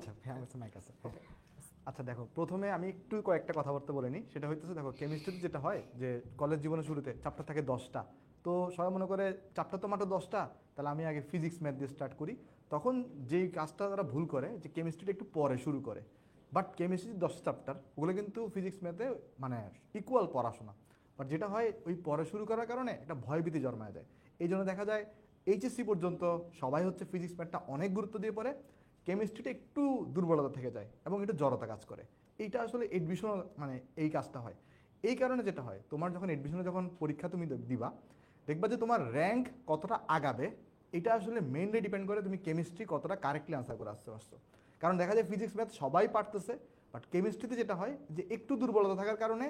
আচ্ছা দেখো, প্রথমে আমি একটু কয়েকটা কথাবার্তা বলে নিই। সেটা হইতেছে, দেখো কেমিস্ট্রিতে যেটা হয় যে কলেজ জীবনের শুরুতে চ্যাপ্টার থাকে 10টা। তো সবাই মনে করে চ্যাপ্টার তো মাত্র 10টা, তাহলে আমি আগে ফিজিক্স ম্যাথ দিয়ে স্টার্ট করি। তখন যেই কাজটা তারা ভুল করে যে কেমিস্ট্রিটা একটু পরে শুরু করে, বাট কেমিস্ট্রি 10 চ্যাপ্টার ওগুলো কিন্তু ফিজিক্স ম্যাথে মানে ইকুয়াল পড়াশোনা। বাট যেটা হয় ওই পরে শুরু করার কারণে একটা ভয়ভীতি জন্মায় যায়। এই জন্য দেখা যায় এইচএসসি পর্যন্ত সবাই হচ্ছে ফিজিক্স ম্যাথটা অনেক গুরুত্ব দিয়ে পড়ে, কেমিস্ট্রিটা একটু দুর্বলতা থেকে যায় এবং একটু জড়তা কাজ করে। এইটা আসলে এডমিশন মানে এই কাজটা হয়। এই কারণে যেটা হয়, তোমার যখন এডমিশনে যখন পরীক্ষা তুমি দিবা, দেখবা যে তোমার র্যাঙ্ক কতটা আগাবে এটা আসলে মেইনলি ডিপেন্ড করে তুমি কেমিস্ট্রি কতটা কারেক্টলি আনসার করে আসতে পারছো। কারণ দেখা যায় ফিজিক্স ম্যাথ সবাই পারতেছে, বাট কেমিস্ট্রিতে যেটা হয় যে একটু দুর্বলতা থাকার কারণে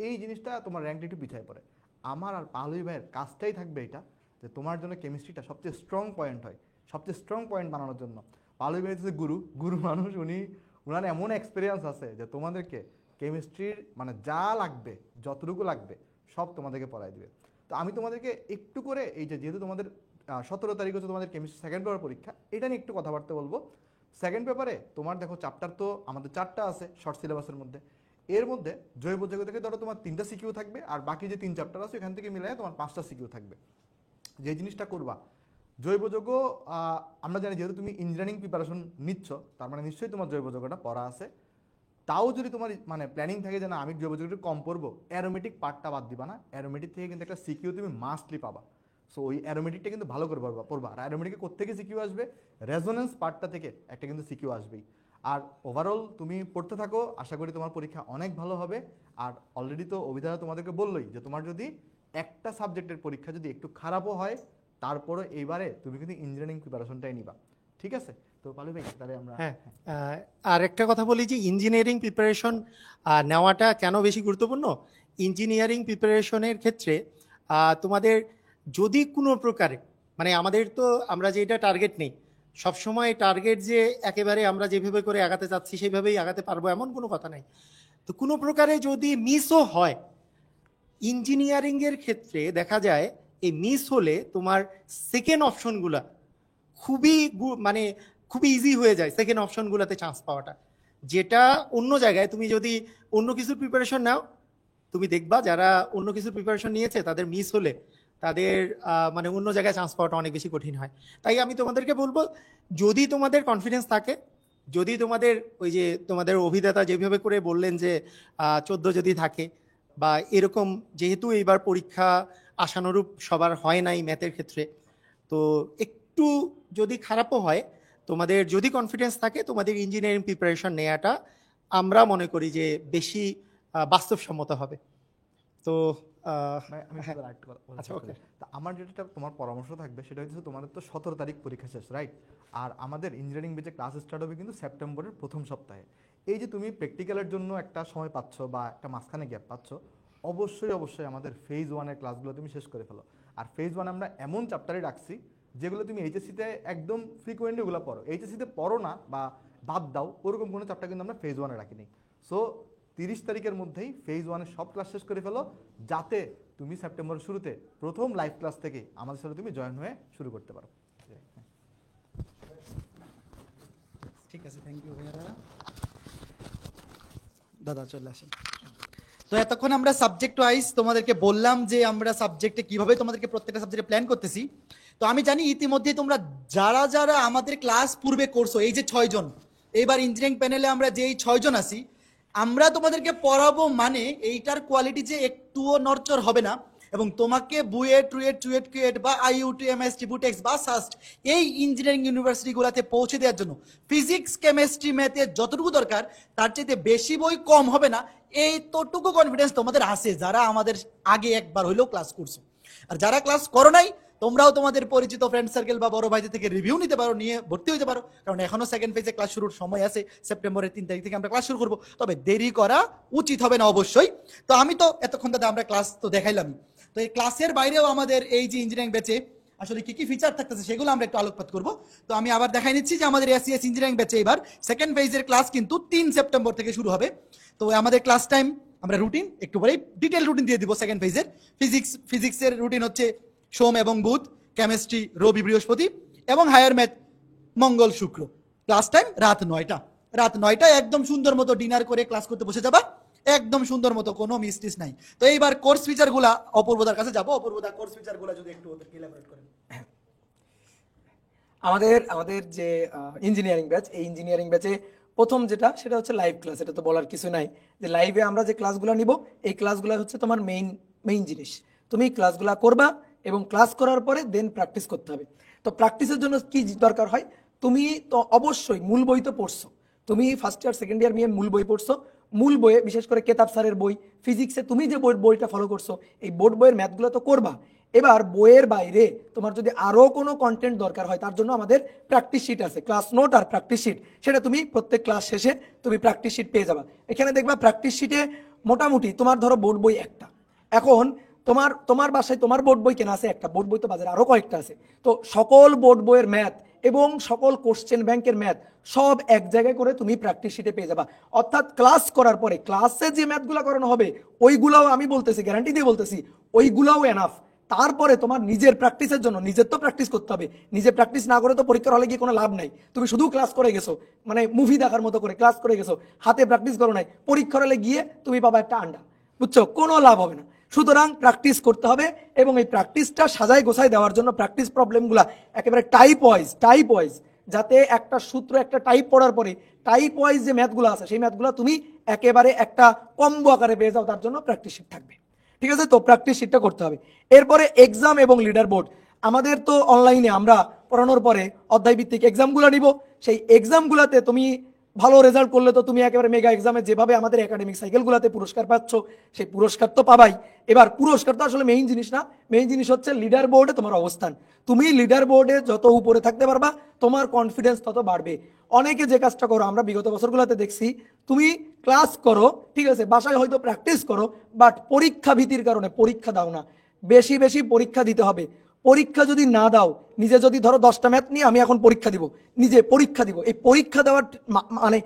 এই জিনিসটা তোমার র্যাঙ্কটা একটু পিছিয়ে পড়ে। আমার আর পাহলুই ভাইয়ের কাজটাই থাকবে এটা, যে তোমার জন্য কেমিস্ট্রিটা সবচেয়ে স্ট্রং পয়েন্ট হয়, সবচেয়ে স্ট্রং পয়েন্ট বানানোর জন্য। পাহলুই ভাই হচ্ছে গুরু মানুষ, উনার এমন এক্সপিরিয়েন্স আছে যে তোমাদেরকে কেমিস্ট্রির মানে যা লাগবে যতটুকু লাগবে সব তোমাদেরকে পড়াই দিবে। তো আমি তোমাদেরকে একটু করে এই যে যেহেতু তোমাদের 17 তারিখ হচ্ছে তোমাদের কেমিস্ট্রি সেকেন্ড পেপার পরীক্ষা, এটা নিয়ে একটু কথাবার্তা বলবো। সেকেন্ড পেপারে তোমার দেখো চ্যাপ্টার তো আমাদের 4টা আছে শর্ট সিলেবাসের মধ্যে, এর মধ্যে জৈব যৌগ থেকে ধরো তোমার 3টা সিকিউ থাকবে, আর বাকি যে 3 চ্যাপ্টার আছে এখান থেকে মিলিয়ে তোমার 5টা সিকিউ থাকবে। যে জিনিসটা করবা, জৈব যৌগ আমরা জানি যেহেতু তুমি ইঞ্জিনিয়ারিং প্রিপারেশন নিচ্ছ, তার মানে নিশ্চয়ই তোমার জৈব যৌগটা পড়া আছে। তাও যদি তোমার মানে প্ল্যানিং থাকে যে না আমি জৈব যৌগটা কম পড়বো, অ্যারোমেটিক পার্টটা বাদ দিবা না, অ্যারোমেটিক থেকে কিন্তু একটা সিকিউ তুমি মাস্টলি পাবা। সো ওই অ্যারোমেটিকটা কিন্তু ভালো করে পড়বা। আর অ্যারোমেটিকে কোত্থেকে সিকিউ আসবে, রেজোনেন্স পার্টটা থেকে একটা কিন্তু সিকিউ আসবেই। আর ওভারঅল তুমি পড়তে থাকো, আশা করি তোমার পরীক্ষা অনেক ভালো হবে। আর অলরেডি তো অভিধারা তোমাদেরকে বললোই যে তোমার যদি একটা সাবজেক্টের পরীক্ষা যদি একটু খারাপও হয়, তারপরে এইবারে তুমি কিন্তু ইঞ্জিনিয়ারিং প্রিপারেশনটাই নিবা, ঠিক আছে? তো পালু ভাই তাহলে আমরা হ্যাঁ, আর একটা কথা বলি যে ইঞ্জিনিয়ারিং প্রিপারেশন নেওয়াটা কেন বেশি গুরুত্বপূর্ণ। ইঞ্জিনিয়ারিং প্রিপারেশনের ক্ষেত্রে তোমাদের যদি কোনো প্রকারে মানে আমাদের তো আমরা যেটা টার্গেট নেই সবসময় টার্গেট যে একেবারে আমরা যেভাবে করে আগাতে চাচ্ছি সেভাবেই আগাতে পারবো এমন কোনো কথা নাই। তো কোনো প্রকারে যদি মিসও হয়, ইঞ্জিনিয়ারিংয়ের ক্ষেত্রে দেখা যায় এই মিস হলে তোমার সেকেন্ড অপশনগুলা মানে খুবই ইজি হয়ে যায় সেকেন্ড অপশনগুলোতে চান্স পাওয়াটা। যেটা অন্য জায়গায় তুমি যদি অন্য কিছুর প্রিপারেশন নাও, তুমি দেখবা যারা অন্য কিছুর প্রিপারেশন নিয়েছে তাদের মিস হলে তাদের মানে অন্য জায়গায় চান্স পাওয়াটা অনেক বেশি কঠিন হয়। তাই আমি তোমাদেরকে বলবো, যদি তোমাদের কনফিডেন্স থাকে, যদি তোমাদের ওই যে তোমাদের অভিদাতা যেভাবে করে বললেন যে 14 যদি থাকে বা এরকম, যেহেতু এইবার পরীক্ষা আশানুরূপ সবার হয় নাই ম্যাথের ক্ষেত্রে, তো একটু যদি খারাপও হয় তোমাদের যদি কনফিডেন্স থাকে তোমাদের ইঞ্জিনিয়ারিং প্রিপারেশন নেওয়াটা আমরা মনে করি যে বেশি বাস্তবসম্মত হবে। তো আমি হ্যাঁ। শুধু আরেকটা কথা বলতে আচ্ছা, চাই। okay. তা আমার যেটা তোমার পরামর্শ থাকবে সেটা হচ্ছে তোমাদের তো 17 তারিখ পরীক্ষা শেষ, রাইট? আর আমাদের ইঞ্জিনিয়ারিং বেচে ক্লাস স্টার্ট হবে কিন্তু সেপ্টেম্বরের প্রথম সপ্তাহে। এই যে তুমি প্র্যাকটিক্যালের জন্য একটা সময় পাচ্ছ বা একটা মাঝখানে গ্যাপ পাচ্ছ, অবশ্যই আমাদের ফেজ 1-এর ক্লাসগুলো তুমি শেষ করে ফেলো। আর ফেজ 1 আমরা এমন চ্যাপ্টারে রাখছি যেগুলো তুমি এইচএসসিতে একদম ফ্রিকোয়েন্টলি ওগুলো পড়ো, এইচএসসিতে পড়ো না বা বাদ দাও ওরকম কোনো চ্যাপ্টার কিন্তু আমরা ফেজ 1-এ রাখিনি। সো 30 তারিখের মধ্যেই ফেজ 1-এর সব ক্লাস শেষ করে ফেলো, যাতে তুমি সেপ্টেম্বরের শুরুতে প্রথম লাইভ ক্লাস থেকে আমাদের সাথে তুমি জয়েন হয়ে শুরু করতে পারো। ঠিক আছে, থ্যাংক ইউ ভাইয়া। দাদা চলে আসেন। তো এতক্ষণ আমরা সাবজেক্ট ওয়াইজ তোমাদেরকে বললাম যে আমরা সাবজেক্টে কিভাবে তোমাদেরকে প্রত্যেকটা সাবজেক্টে প্ল্যান করতেছি। তো আমি জানি ইতিমধ্যে তোমরা যারা যারা আমাদের ক্লাস পূর্বে করছো, এই যে 6 জন, এইবার ইঞ্জিনিয়ারিং প্যানেলে আমরা যে এই 6 জন আছি, আমরা তোমাদেরকে পড়াবো মানে এইটার কোয়ালিটি যে একটুও নড়চড় হবে না। এবং তোমাকে বুয়েট, রুয়েট, চুয়েট, কুয়েট বা আইইউটি, এমএসটি, বুটেক্স বা সাস্ট এই ইঞ্জিনিয়ারিং ইউনিভার্সিটিগুলোতে পৌঁছে দেওয়ার জন্য ফিজিক্স, কেমিস্ট্রি, ম্যাথে যতটুকু দরকার তার চাইতে বেশি বই কম হবে না, এইতটুকু কনফিডেন্স তোমাদের আছে যারা আমাদের আগে একবার হইলেও ক্লাস করছো। আর যারা ক্লাস করো নাই, তোমরাও তোমাদের পরিচিত ফ্রেন্ড সার্কেল বা বড় ভাইদের থেকে রিভিউ নিতে পারো, নিয়ে ভর্তি হতে পারো, কারণ এখনো সেকেন্ড ফেজে ক্লাস শুরুর সময় আছে। সেপ্টেম্বরের 3 তারিখ থেকে আমরা ক্লাস শুরু করবো, তবে দেরি করা উচিত হবে না অবশ্যই। তো আমি তো এতক্ষণ দাদা আমরা ক্লাস তো দেখাইলাম, তো এই ক্লাসের বাইরেও আমাদের এই যে ইঞ্জিনিয়ারিং ব্যাচে আসলে কি কি ফিচার থাকতেছে সেগুলো আমরা একটু আলোকপাত করব। তো আমি আবার দেখাই নিচ্ছি যে আমাদের এসিএস ইঞ্জিনিয়ারিং ব্যাচে এবার সেকেন্ড ফেজের ক্লাস কিন্তু 3 সেপ্টেম্বর থেকে শুরু হবে। তো আমাদের ক্লাস টাইম আমরা রুটিন একটু পরেই ডিটেল রুটিন দিয়ে দিব। সেকেন্ড ফেজের ফিজিক্সের রুটিন হচ্ছে সোম এবং বুধ, কেমিস্ট্রি রবি বৃহস্পতি এবং হায়ার ম্যাথ মঙ্গল শুক্র। ক্লাস টাইম রাত 9টায় একদম সুন্দর মতো ডিনার করে ক্লাস করতে বসে যাবা, একদম সুন্দর মতো, কোনো মিস্টিস নাই। তো এইবার কোর্স ফিচার গুলা অপূর্বদার কাছে যাবো। অপূর্বদা কোর্স ফিচার গুলা যদি একটু ওদেরকে ইলাবোরেট করেন। আমাদের যে ইঞ্জিনিয়ারিং ব্যাচ, এই ইঞ্জিনিয়ারিং ব্যাচে প্রথম যেটা সেটা হচ্ছে লাইভ ক্লাস। এটা তো বলার কিছু নাই যে লাইভে আমরা যে ক্লাসগুলো নিব, এই ক্লাসগুলো হচ্ছে তোমার মেইন জিনিস। তুমি ক্লাসগুলো করবা এবং ক্লাস করার পরে দেন প্র্যাকটিস করতে হবে। তো প্র্যাকটিসের জন্য কি দরকার হয়, তুমি তো অবশ্যই মূল বই তো পড়ছো, তুমি ফার্স্ট ইয়ার সেকেন্ড ইয়ার নিয়ে মূল বই পড়ছো। মূল বইয়ে বিশেষ করে কেতাব স্যারের বই, ফিজিক্সে তুমি যে বইটা ফলো করছো এই বোর্ড বইয়ের ম্যাথগুলো তো করবা। এবার বইয়ের বাইরে তোমার যদি আরও কোনো কন্টেন্ট দরকার হয়, তার জন্য আমাদের প্র্যাকটিস শিট আছে, ক্লাস নোট আর প্র্যাকটিস শিট। সেটা তুমি প্রত্যেক ক্লাস শেষে তুমি প্র্যাকটিস শিট পেয়ে যাবা। এখানে দেখবা প্র্যাকটিস শিটে মোটামুটি তোমার ধরো বোর্ড বই একটা, এখন তোমার বাসায় তোমার বোর্ড বই কেনা আছে একটা, বোর্ড বই তো বাজারে আরও কয়েকটা আছে। তো সকল বোর্ড বইয়ের ম্যাথ এবং সকল কোশ্চেন ব্যাংকের ম্যাথ সব এক জায়গায় করে তুমি প্র্যাকটিস শিটে পেয়ে যাবা। অর্থাৎ ক্লাস করার পরে ক্লাসে যে ম্যাথগুলো করানো হবে ওইগুলাও আমি বলতেছি, গ্যারান্টি দিয়ে বলতেছি, ওইগুলাও এনাফ। তারপরে তোমার নিজের প্র্যাকটিসের জন্য নিজের তো প্র্যাকটিস করতে হবে, নিজে প্র্যাকটিস না করে তো পরীক্ষার হলে গিয়ে কোনো লাভ নাই। তুমি শুধু ক্লাস করে গেছো, মানে মুভি দেখার মতো করে ক্লাস করে গেছো, হাতে প্র্যাকটিস করো নাই, পরীক্ষার হলে গিয়ে তুমি পাবা একটা আন্ডা, বুঝছো, কোনো লাভ হবে না। সুতরাং প্র্যাকটিস করতে হবে, এবং এই প্র্যাকটিসটা সাজায় গোছায় দেওয়ার জন্য প্র্যাকটিস প্রবলেমগুলা একেবারে টাইপ ওয়াইজ, যাতে একটা সূত্র একটা টাইপ পড়ার পরে টাইপ ওয়াইজ যে ম্যাথগুলো আছে সেই ম্যাথগুলো তুমি একেবারে একটা কম্বো আকারে পেয়ে যাও, তার জন্য প্র্যাকটিস শিট থাকবে। ঠিক আছে, তো প্র্যাকটিস শিটটা করতে হবে। এরপরে এক্সাম এবং লিডার বোর্ড। আমাদের তো অনলাইনে আমরা পড়ানোর পরে অধ্যায় ভিত্তিক এক্সামগুলো নিব, সেই এক্সামগুলোতে তুমি ভালো রেজাল্ট করলে তো তুমি একেবারে মেগা এক্সামে যেভাবে আমাদের একাডেমিক সাইকেলগুলোতে পুরস্কার পাচ্ছ, সেই পুরস্কার তো পাবাই। এবার পুরস্কার তো আসলে মেইন জিনিস না, মেইন জিনিস হচ্ছে লিডার বোর্ডে তোমার অবস্থান। তুমি লিডার বোর্ডে যত উপরে থাকতে পারবা তোমার কনফিডেন্স তত বাড়বে। অনেকে যে কাজটা করো আমরা বিগত বছরগুলোতে দেখছি, তুমি ক্লাস করো ঠিক আছে, বাসায় হয়তো প্র্যাকটিস করো, বাট পরীক্ষা ভীতির কারণে পরীক্ষা দাও না। বেশি বেশি পরীক্ষা দিতে হবে। পরীক্ষা যদি না দাও, নিজে যদি ধরো 10টা ম্যাথ নিয়ে আমি এখন পরীক্ষা দিব, নিজে পরীক্ষা দিব, এই পরীক্ষা দেওয়ার মানে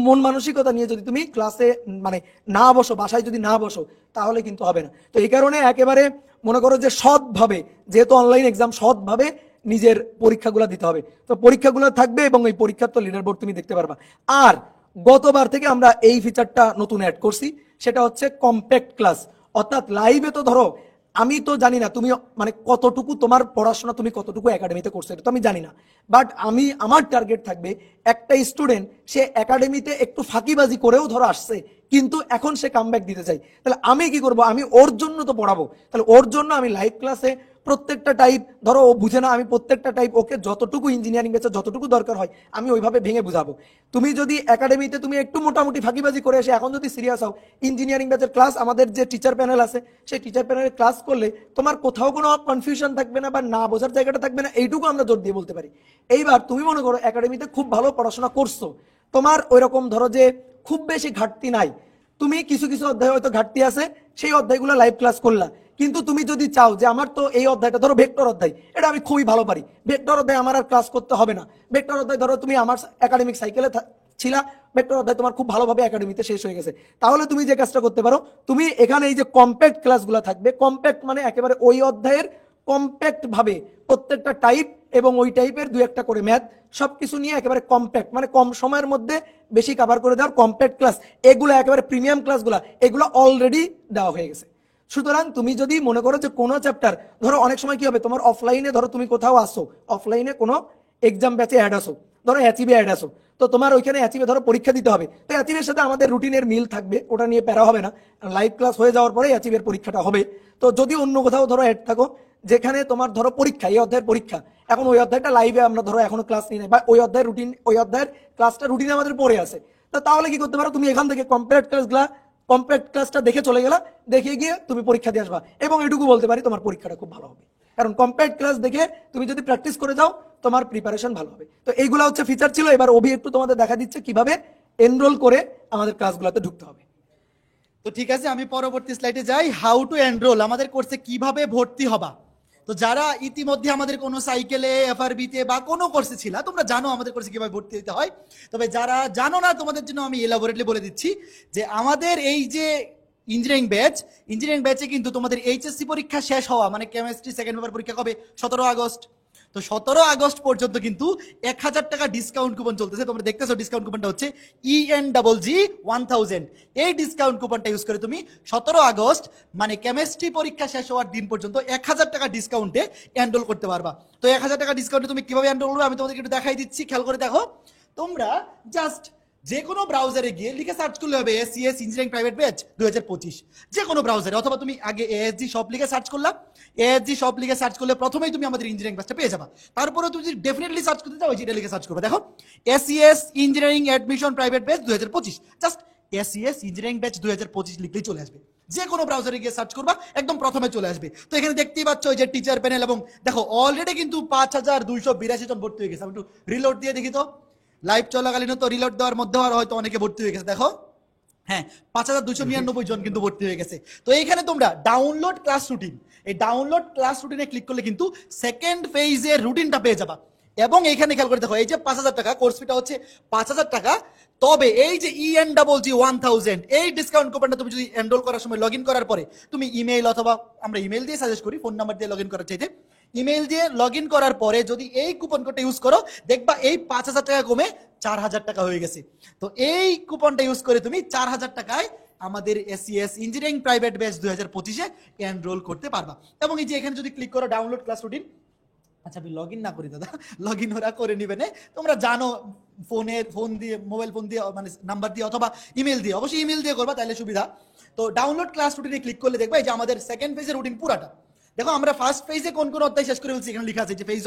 মন মানসিকতা নিয়ে যদি তুমি ক্লাসে মানে না বসো, বাসায় যদি না বসো, তাহলে কিন্তু হবে না। তো এই কারণে একেবারে মনে করো যে সৎভাবে, যেহেতু অনলাইন এক্সাম, সৎভাবে নিজের পরীক্ষাগুলো দিতে হবে। তো পরীক্ষাগুলো থাকবে এবং এই পরীক্ষার তো লিডার বোর্ড তুমি দেখতে পারবা। আর গতবার থেকে আমরা এই ফিচারটা নতুন অ্যাড করছি, সেটা হচ্ছে কম্প্যাক্ট ক্লাস। অর্থাৎ লাইভে তো ধরো আমি তো জানি না তুমি মানে কতটুকু তোমার পড়াশোনা তুমি কতটুকু একাডেমিতে করছো, এটা তো আমি জানি না, বাট আমার টার্গেট থাকবে একটা স্টুডেন্ট সে একাডেমিতে একটু ফাঁকিবাজি করেও ধরো আসছে, কিন্তু এখন সে কামব্যাক দিতে চাই, তাহলে আমি কি করব, আমি ওর জন্য তো পড়াবো, তাহলে ওর জন্য আমি লাইভ ক্লাসে প্রত্যেকটা টাইপ, ধরো ও বুঝে না, আমি প্রত্যেকটা টাইপ ওকে যতটুকু ইঞ্জিনিয়ারিং ব্যাচে যতটুকু দরকার হয় আমি ওইভাবে ভেঙে বুঝাবো। তুমি যদি একাডেমিতে তুমি একটু মোটামুটি ফাঁকিবাজি করে এসে এখন যদি সিরিয়াস হও, ইঞ্জিনিয়ারিং ব্যাচের ক্লাস, আমাদের যে টিচার প্যানেল আছে সেই টিচার প্যানেলের ক্লাস করলে তোমার কোথাও কোনো কনফিউশন থাকবে না বা না বোঝার জায়গাটা থাকবে না, এইটুকু আমরা জোর দিয়ে বলতে পারি। এইবার তুমি মনে করো একাডেমিতে খুব ভালো পড়াশোনা করছো, তোমার ওইরকম ধরো যে খুব বেশি ঘাটতি নাই, তুমি কিছু কিছু অধ্যায় হয়তো ঘাটতি আছে, সেই অধ্যায়গুলো লাইভ ক্লাস করলা। কিন্তু তুমি যদি চাও যে আমার তো এই অধ্যায়টা, ধরো ভেক্টর অধ্যায়, এটা আমি খুবই ভালো পারি, ভেক্টর অধ্যায় আমার আর ক্লাস করতে হবে না, ভেক্টর অধ্যায় ধরো তুমি আমার একাডেমিক সাইকেলে ছিলা, ভেক্টর অধ্যায় তোমার খুব ভালোভাবে একাডেমিতে শেষ হয়ে গেছে, তাহলে তুমি যে কাজটা করতে পারো, তুমি এখানে এই যে কম্প্যাক্ট ক্লাসগুলো থাকবে, কম্প্যাক্ট মানে একেবারে ওই অধ্যায়ের কম্প্যাক্ট ভাবে প্রত্যেকটা টাইপ এবং ওই টাইপের দু একটা করে ম্যাথ সবকিছু নিয়ে একেবারে কম্প্যাক্ট মানে কম সময়ের মধ্যে বেশি কভার করে দেওয়ার কম্প্যাক্ট ক্লাস, এগুলো একেবারে প্রিমিয়াম ক্লাসগুলো, এগুলো অলরেডি দেওয়া হয়ে গেছে। সুতরাং তুমি যদি মনে করো যে কোনো চ্যাপ্টার, ধরো অনেক সময় কি হবে, তোমার অফলাইনে ধরো তুমি কোথাও আসো, অফলাইনে কোনো এক্সাম ব্যাচে অ্যাড আসো, ধরো অ্যাচিভে অ্যাড আসো, তো তোমার ওইখানে অ্যাচিভে ধরো পরীক্ষা দিতে হবে, তো অ্যাচিভের সাথে আমাদের রুটিনের মিল থাকবে, ওটা নিয়ে প্যারা হবে না, লাইভ ক্লাস হয়ে যাওয়ার পরে অ্যাচিভের পরীক্ষাটা হবে। তো যদি অন্য কোথাও ধরো অ্যাড থাকো যেখানে তোমার ধরো পরীক্ষা, এই অধ্যায়ের পরীক্ষা, এখন ওই অধ্যায়টা লাইভে আমরা ধরো এখনো ক্লাস নিই নাই, বা ওই অধ্যায়ের রুটিন, ওই অধ্যায়ের ক্লাসটা রুটিনে আমাদের পড়ে আছে, তো তাহলে কি করতে পারো, তুমি এখান থেকে কম্প্যাক্ট ক্লাসটা দেখে চলে গেলা, দেখে গিয়ে তুমি পরীক্ষা দিয়ে আসবা, এবং এটুকু বলতে পারি তোমার পরীক্ষাটা খুব ভালো হবে, কারণ কম্প্যাক্ট ক্লাস দেখে তুমি যদি প্র্যাকটিস করে যাও তোমার প্রিপারেশন ভালো হবে। তো এইগুলো হচ্ছে ফিচার ছিল। এবার অভি একটু তোমাদের দেখা দিচ্ছে কিভাবে এনরোল করে আমাদের ক্লাসগুলোতে ঢুকতে হবে। তো ঠিক আছে, আমি পরবর্তী স্লাইডে যাই। হাউ টু এনরোল, আমাদের কোর্সে কিভাবে ভর্তি হবা। তো যারা ইতিমধ্যে আমাদের কোনো সাইকেলে, এফআরবিতে বা কোনো কোর্সে ছিল, তোমরা জানো আমাদের কোর্সে কিভাবে ভর্তি হতে হয়। তবে যারা জানো না, তোমাদের জন্য আমি এলাবোরেটলি বলে দিচ্ছি যে আমাদের এই যে ইঞ্জিনিয়ারিং ব্যাচে কিন্তু তোমাদের এইচএসসি পরীক্ষা শেষ হওয়া, মানে কেমিস্ট্রি সেকেন্ড পেপার পরীক্ষা কবে, 17 আগস্ট। তো 17 আগস্ট পর্যন্ত কিন্তু 1000 টাকা ডিসকাউন্ট কুপন চলতেছে। তোমরা দেখতেছো ডিসকাউন্ট কুপনটা হচ্ছে ENGG1000। এই ডিসকাউন্ট কুপনটা ইউজ করে তুমি 17 আগস্ট মানে কেমিস্ট্রি পরীক্ষা শেষ হওয়ার দিন পর্যন্ত 1000 টাকা ডিসকাউন্টে এনরোল করতে পারবা। তো 1000 টাকা ডিসকাউন্টে তুমি কিভাবে এনরোল করবে আমি তোমাদেরকে একটু দেখাই দিচ্ছি, খেয়াল করে দেখো। তোমরা জাস্ট যে কোনো ব্রাউজারে গিয়ে লিখে সার্চ করলে হবে SCS ইঞ্জিনিয়ারিং প্রাইভেট ব্যাচ 2025, যে কোনো ব্রাউজারে, অথবা তুমি আগে ASG শপ লিখে সার্চ করলা, ASG শপ লিখে সার্চ করলে প্রথমেই তুমি আমাদের ইঞ্জিনিয়ারিং ব্যাচটা পেয়ে যাবা। তারপরে তুমি যদি ডেফিনেটলি সার্চ করতে চাও, যেটা লিখে সার্চ করবে, দেখো SCS engineering admission private batch 2025, just SCS engineering batch 2025 লিখলেই চলে আসবে। যে কোনো ব্রাউজারে গিয়ে সার্চ করবা, একদম প্রথমে চলে আসবে। তো এখানে দেখতেই পাচ্ছ যে টিচার প্যানেল, এবং দেখো অলরেডি কিন্তু 5282 জন ভর্তি হয়ে গেছে। আমি একটু রিলোড দিয়ে দেখি, তো লাইভ চলাকালীন তো রিলোড দেওয়ার মধ্যে হয়তো অনেকে ভর্তি হয়ে গেছে। দেখো হ্যাঁ, 5299 জন কিন্তু ভর্তি হয়ে গেছে। তো এইখানে তোমরা ডাউনলোড ক্লাস রুটিন, এই ডাউনলোড ক্লাস রুটিনে ক্লিক করলে কিন্তু সেকেন্ড ফেজের রুটিনটা পেয়ে যাবা। এবং এইখানে খেয়াল করে দেখো, এই যে 5,000 টাকা কোর্স ফিটা হচ্ছে 5,000 টাকা, তবে এই যে ENGG1000 এই ডিসকাউন্ট কুপনটা তুমি যদি এনরোল করার সময় লগ ইন করার পরে তুমি ইমেইল, অথবা আমরা ইমেইল দিয়ে সাজেস্ট করি, ফোন নাম্বার দিয়ে লগ ইন করার চাইতে ইমেইল দিয়ে লগ ইন করার পরে যদি এই কুপন কোডটা ইউজ করো, দেখবা এই 5,000 টাকা কমে 4,000 টাকা হয়ে গেছে। তো এই কুপনটা ইউজ করে তুমি 4,000 টাকায় আমাদের SES ইঞ্জিনিয়ারিং প্রাইভেট ব্যাচ 2025-এ এনরোল করতে পারবা। এবং এই যে এখানে যদি ক্লিক করো ডাউনলোড ক্লাস রুটিন, আচ্ছা আমি লগ ইন না করি দাদা, লগ ইন ওরা করে নিবে না, তোমরা জানো ফোন দিয়ে, মোবাইল ফোন দিয়ে, মানে নাম্বার দিয়ে অথবা ইমেল দিয়ে, অবশ্যই ইমেল দিয়ে করবা তাহলে সুবিধা। তো ডাউনলোড ক্লাস রুটিনে ক্লিক করলে দেখবা এই যে আমাদের সেকেন্ড ফেজের রুটিন পুরাটা। দেখো আমরা ফার্স্ট ফেজে কোন কোন অধ্যায় শেষ করে ফেলছি, এখানে লেখা আছে যে ফেজ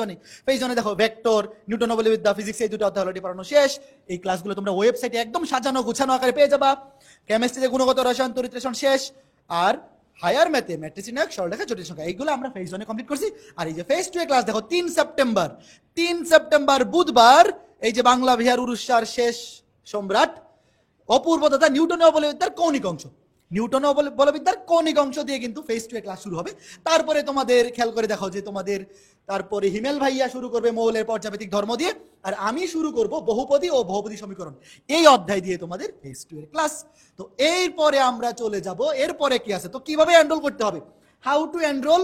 1 দেখো ভেক্টর, নিউটন বলবিদ্যা, ফিজিক্স, এই দুটো অধ্যায় অলরেডি পড়ানো শেষ। এই ক্লাসগুলো তোমরা ওয়েবসাইটে একদম সাজানো গুছানো আকারে পেয়ে যাবা। কেমিস্ট্রিতে গুণগত রসায়ন, তড়িৎ শেষ। আর হায়ার ম্যাথে ম্যাট্রিক্স নির্ণায়ক, সরলরেখা, জটিল সংখ্যা, এইগুলো আমরা ফেজ 1-এ কমপ্লিট করছি। আর এই যে ফেজ 2 এর ক্লাস দেখো 3 সেপ্টেম্বর বুধবার, এই যে বাংলা বিহার উড়িষ্যার শেষ সম্রাট অপূর্ব তথা নিউটনীয় বলবিদ্যার কৌণিক অংশ, নিউটনীয় বলবিদ্যার কৌণিক অংশ দিয়ে কিন্তু ফেজ 2 এর ক্লাস শুরু হবে। তারপরে তোমাদের খেয়াল করে দেখো যে তোমাদের তারপরে হিমেল ভাইয়া শুরু করবে মৌলের পর্যাবৃত্তিক ধর্ম দিয়ে, আর আমি শুরু করব বহুপদী ও বহুপদী সমীকরণ, এই অধ্যায় দিয়ে তোমাদের ফেজ 2 এর ক্লাস। তো এরপরে আমরা চলে যাব, এরপরে কি আছে, তো কিভাবে এনরোল করতে হবে, হাউ টু এনরোল,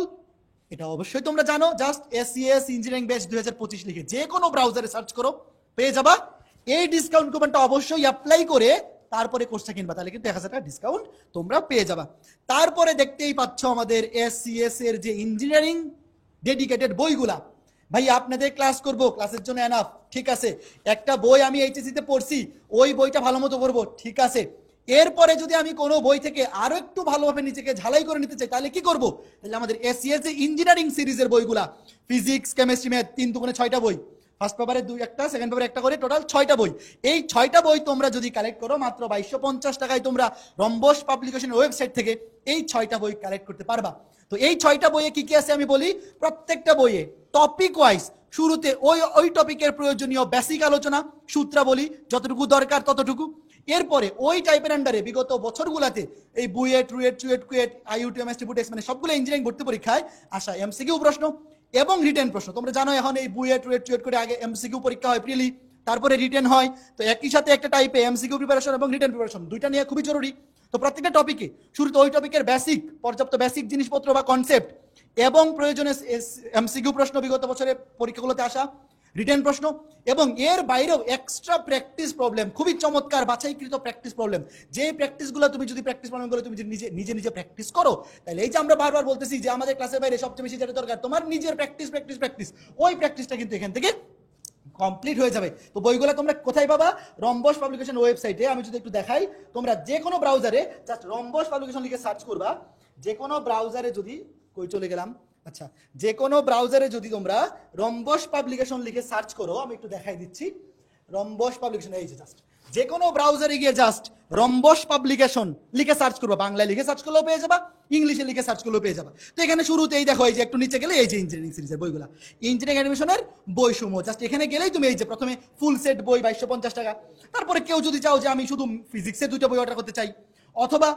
এটা অবশ্যই তোমরা জানো। জাস্ট SES ইঞ্জিনিয়ারিং ব্যাচ 2025 লিখে যে কোনো ব্রাউজারে সার্চ করো, পেয়ে যাবা। এই ডিসকাউন্ট কুপনটা অবশ্যই অ্যাপ্লাই করে তারপরে কোর্সটা কিনবা, তাহলে কিন্তু 1000 টাকা ডিসকাউন্ট তোমরা পেয়ে যাবা। তারপরে দেখতেই পাচ্ছ আমাদের SES এর যে ইঞ্জিনিয়ারিং ডেডিকেটেড বইগুলা, ভাই আপনাদের ক্লাস করব, ক্লাসের জন্য এনাফ, ঠিক আছে। একটা বই আমি HSC তে পড়ছি, ওই বইটা ভালো মতো পড়বো, ঠিক আছে। এরপরে যদি আমি কোনো বই থেকে আরো একটু ভালোভাবে নিজেকে ঝালাই করে নিতে চাই, তাহলে কি করব, তাহলে আমাদের SES যে ইঞ্জিনিয়ারিং সিরিজের বইগুলা, ফিজিক্স, কেমিস্ট্রি, ম্যাথ, 3 দুগুণে 6টা বই, ফার্স্ট পেপারে 2 একটা, সেকেন্ড পেপারে একটা করে টোটাল 6টা বই। এই 6টা বই তোমরা যদি কালেক্ট করো মাত্র 2250 টাকায় তোমরা রম্বস পাবলিকেশনের ওয়েবসাইট থেকে এই 6টা বই কালেক্ট করতে পারবা। তো এই 6টা বইয়ে কি কি আছে আমি বলি। প্রত্যেকটা বইয়ে টপিক ওয়াইজ শুরুতে ওই টপিকের প্রয়োজনীয় বেসিক আলোচনা, সূত্রাবলী, যতটুকু দরকার ততটুকু। এরপরে ওই টাইপের আন্ডারে বিগত বছরগুলোতে এই বুয়েট, রুয়েট, চুয়েট, কুয়েট, IUT, MST, বুটেক্স, মানে সবগুলো ইঞ্জিনিয়ারিং ভর্তি পরীক্ষায় আসা MCQ প্রশ্ন এবং রিটেন প্রশ্ন। তোমরা জানো এখন এই বুয়েট, রুয়েট, চুয়েট করে আগে MCQ পরীক্ষা হয় প্রিলি, তারপরে রিটেন হয়। তো একই সাথে একটা টাইপে MCQ প্রিপারেশন এবং রিটেন প্রিপারেশন দুইটা নিয়ে খুবই জরুরি। তো প্রত্যেকটা টপিকে শুরুতে ওই টপিকের বেসিক, পর্যাপ্ত বেসিক জিনিসপত্র বা কনসেপ্ট এবং প্রয়োজনে MCQ প্রশ্ন, বিগত বছরের পরীক্ষাগুলোতে আসা রিটেন প্রশ্ন, এবং এর বাইরেও এক্সট্রা প্র্যাকটিস প্রবলেম, খুবই চমৎকার বাছাইকৃত প্র্যাকটিস প্রবলেম। যে প্র্যাকটিসগুলো তুমি যদি প্র্যাকটিস প্রবলেমগুলো তুমি নিজে নিজে প্র্যাকটিস করো, তাহলে এই যে আমরা বারবার বলতেছি যে আমাদের ক্লাসের বাইরে সবচেয়ে বেশি যেটা দরকার তোমার নিজের প্র্যাকটিস, ওই প্র্যাকটিসটা কিন্তু এখান থেকে কমপ্লিট হয়ে যাবে। তো বইগুলো তোমরা কোথায় পাবা, রম্বস পাবলিকেশন ওয়েবসাইটে। আমি যদি একটু দেখাই, তোমরা যে কোনো ব্রাউজারে জাস্ট রম্বস পাবলিকেশন লিখে সার্চ করবা। যে কোনো ব্রাউজারে যদি, কই চলে গেলাম, আচ্ছা, যে কোনো ব্রাউজারে যদি তোমরা রম্বস পাবলিকেশন লিখে সার্চ করো, আমি একটু দেখাই দিচ্ছি। রম্বস পাবলিকেশন, এই যে জাস্ট যে কোনো ব্রাউজারে গিয়ে জাস্ট রম্বস পাবলিকেশন লিখে সার্চ করবা, বাংলায় লিখে সার্চ করলেও পেয়ে যাবা, ইংলিশে লিখে সার্চ করলেও পেয়ে যাবা। তো এখানে শুরুতেই দেখো, এই যে একটু নিচে গেলে এই যে ইঞ্জিনিয়ারিং সিরিজের বইগুলা, ইঞ্জিনিয়ারিং অ্যাডমিশনের বইসমূহ, জাস্ট এখানে গেলেই তুমি এই যে প্রথমে ফুল সেট বই 2250 টাকা। তারপরে কেউ যদি চাও যে আমি শুধু ফিজিক্সের 2টা বই অর্ডার করতে চাই, অথবা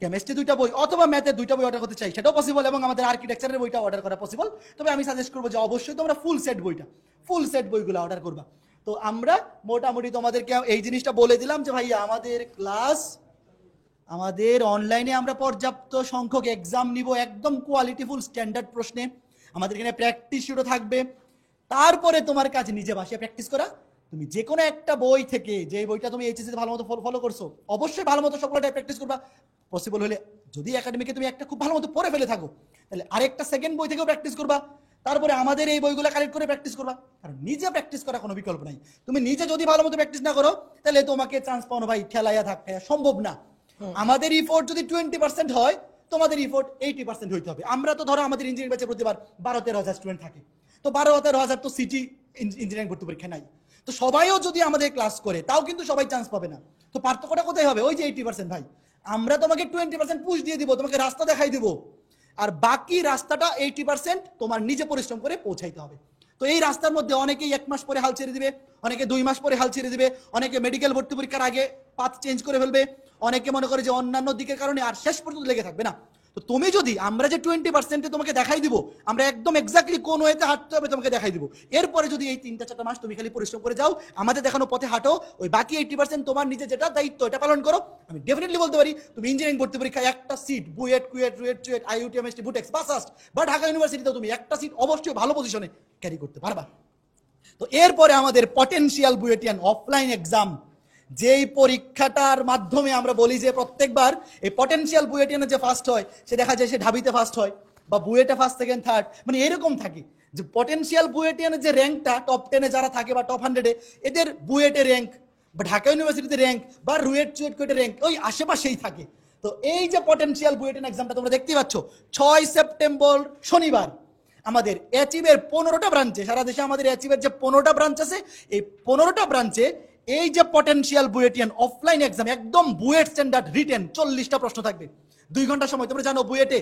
কেমিস্ট্রি 2টা বই, অথবা ম্যাথের 2টা বই অর্ডার করতে চাই, সেটাও পসিবল, এবং আমাদের আর্কিটেকচারের বইটা অর্ডার করা পসিবল। তবে আমি সাজেস্ট করবো যে অবশ্যই তোমরা ফুল সেট বইগুলো অর্ডার করবা। তো আমরা মোটামুটি তোমাদেরকে এই জিনিসটা বলে দিলাম যে ভাইয়া আমাদের ক্লাস, আমাদের অনলাইনে আমরা পর্যাপ্ত সংখ্যক এক্সাম নিব, একদম কোয়ালিটিফুল স্ট্যান্ডার্ড প্রশ্নে। আমাদের এখানে প্র্যাকটিস শুরু থাকবে। তারপরে তোমার কাজ নিজে বাসায় প্র্যাকটিস করা। তুমি যে কোনো একটা বই থেকে, যে বইটা তুমি এইচএসসি তে ভালো মতো ফলো করছো, অবশ্যই ভালো মতো সবগুলোটাই প্র্যাকটিস করবা। পসিবল হলে যদি একাডেমিকে তুমি একটা খুব ভালো মতো পড়ে ফেলে থাকো, তাহলে আরেকটা সেকেন্ড বই থেকেও প্র্যাকটিস করবা। তারপরে আমাদের এই বইগুলো কালেক্ট করে প্র্যাকটিস করবা, কারণ নিজে প্র্যাকটিস করা কোনো বিকল্প নাই। তুমি নিজে যদি ভালো মতো প্র্যাকটিস না করো, তাহলে তোমাকে চান্স পাওয়ানো ভাই ঠেলাইয়া ধাক্কায়া সম্ভব না। আমাদের ইফোর্ট যদি 20% হয়, তোমাদের ইফোর্ট 80% হইতে হবে। আমরা তো ধরো আমাদের ইঞ্জিনিয়ারিং ব্যাচে প্রতিবার 12-13 হাজার স্টুডেন্ট থাকে, তো 12-13 হাজার তো সিটি ইঞ্জিনিয়ারিং ভর্তি পরীক্ষা নাই। তো সবাইও যদি আমাদের ক্লাস করে, তাও কিন্তু সবাই চান্স পাবে না। তো পার্থক্যটা কোথায় হবে, ওই যে 80% ভাই। আমরা তোমাকে 20% পুশ দিয়ে দিব, তোমাকে রাস্তা দেখাই দিব, আর বাকি রাস্তাটা 80% তোমার নিজে পরিশ্রম করে পৌঁছাইতে হবে। তো এই রাস্তার মধ্যে অনেকেই 1 মাস পরে হাল ছেড়ে দিবে, অনেকে 2 মাস পরে হাল ছেড়ে দিবে, অনেকে মেডিকেল ভর্তি পরীক্ষার আগে পাথ চেঞ্জ করে ফেলবে, অনেকে মনে করে যে অন্যান্য দিকের কারণে আর শেষ পর্যন্ত লেগে থাকবে না। তো তুমি যদি আমরা যে 20% তোমাকে দেখাই দিব, আমরা একদম এক্স্যাক্টলি কোন ওয়েতে হাঁটতে হবে তোমাকে দেখাই দিব, এরপরে যদি এই 3-4 মাস তুমি খালি পরিশ্রম করে যাও, আমাদের দেখানো পথে হাঁটো, ওই বাকি 80% তোমার নিজে যেটা দায়িত্ব এটা পালন করো, আমি ডেফিনেটলি বলতে পারি তুমি ইঞ্জিনিয়ারিং ভর্তি পরীক্ষায় একটা সিট বুয়েট কুয়েট রুয়েট চুয়েট আইইউটি এমএসটি বুটেক্স বাসাস্ট বা ঢাকা ইউনিভার্সিটিতে তুমি একটা সিট অবশ্যই ভালো পজিশনে ক্যারি করতে পারবা। তো এরপরে আমাদের পটেনশিয়াল বুয়েটিয়ান অফলাইন এক্সাম, যেই পরীক্ষাটার মাধ্যমে আমরা বলি যে প্রত্যেকবার এই পটেনশিয়াল বুয়েটিয়ানে যে ফার্স্ট হয় সে দেখা যায় সে ঢাবিতে ফার্স্ট হয় বা বুয়েটে ফার্স্ট সেকেন্ড থার্ড, মানে এরকম থাকে যে পটেনশিয়াল বুয়েটিয়ানের যে র্যাঙ্কটা টপ 10-এ যারা থাকে বা টপ 100-এ এদের বুয়েটে র্যাঙ্ক বা ঢাকা ইউনিভার্সিটিতে র্যাঙ্ক বা রুয়েট চুয়েট কুয়েটে র্যাঙ্ক ওই আশেপাশেই থাকে। তো এই যে পটেনশিয়াল বুয়েটিয়ান এক্সামটা তোমরা দেখতেই পাচ্ছ 6 সেপ্টেম্বর শনিবার আমাদের অ্যাচিভের 15টা ব্রাঞ্চে, সারা দেশে আমাদের অ্যাচিভের যে 15টা ব্রাঞ্চ আছে এই 15টা ব্রাঞ্চে এই যে পটেনশিয়াল বুয়েটিয়ান অফলাইন এক্সাম একদম বুয়েট স্ট্যান্ডার্ড রিটেন 40টা প্রশ্ন থাকবে 2 ঘন্টা সময়। তোমরা জানো বুয়েটে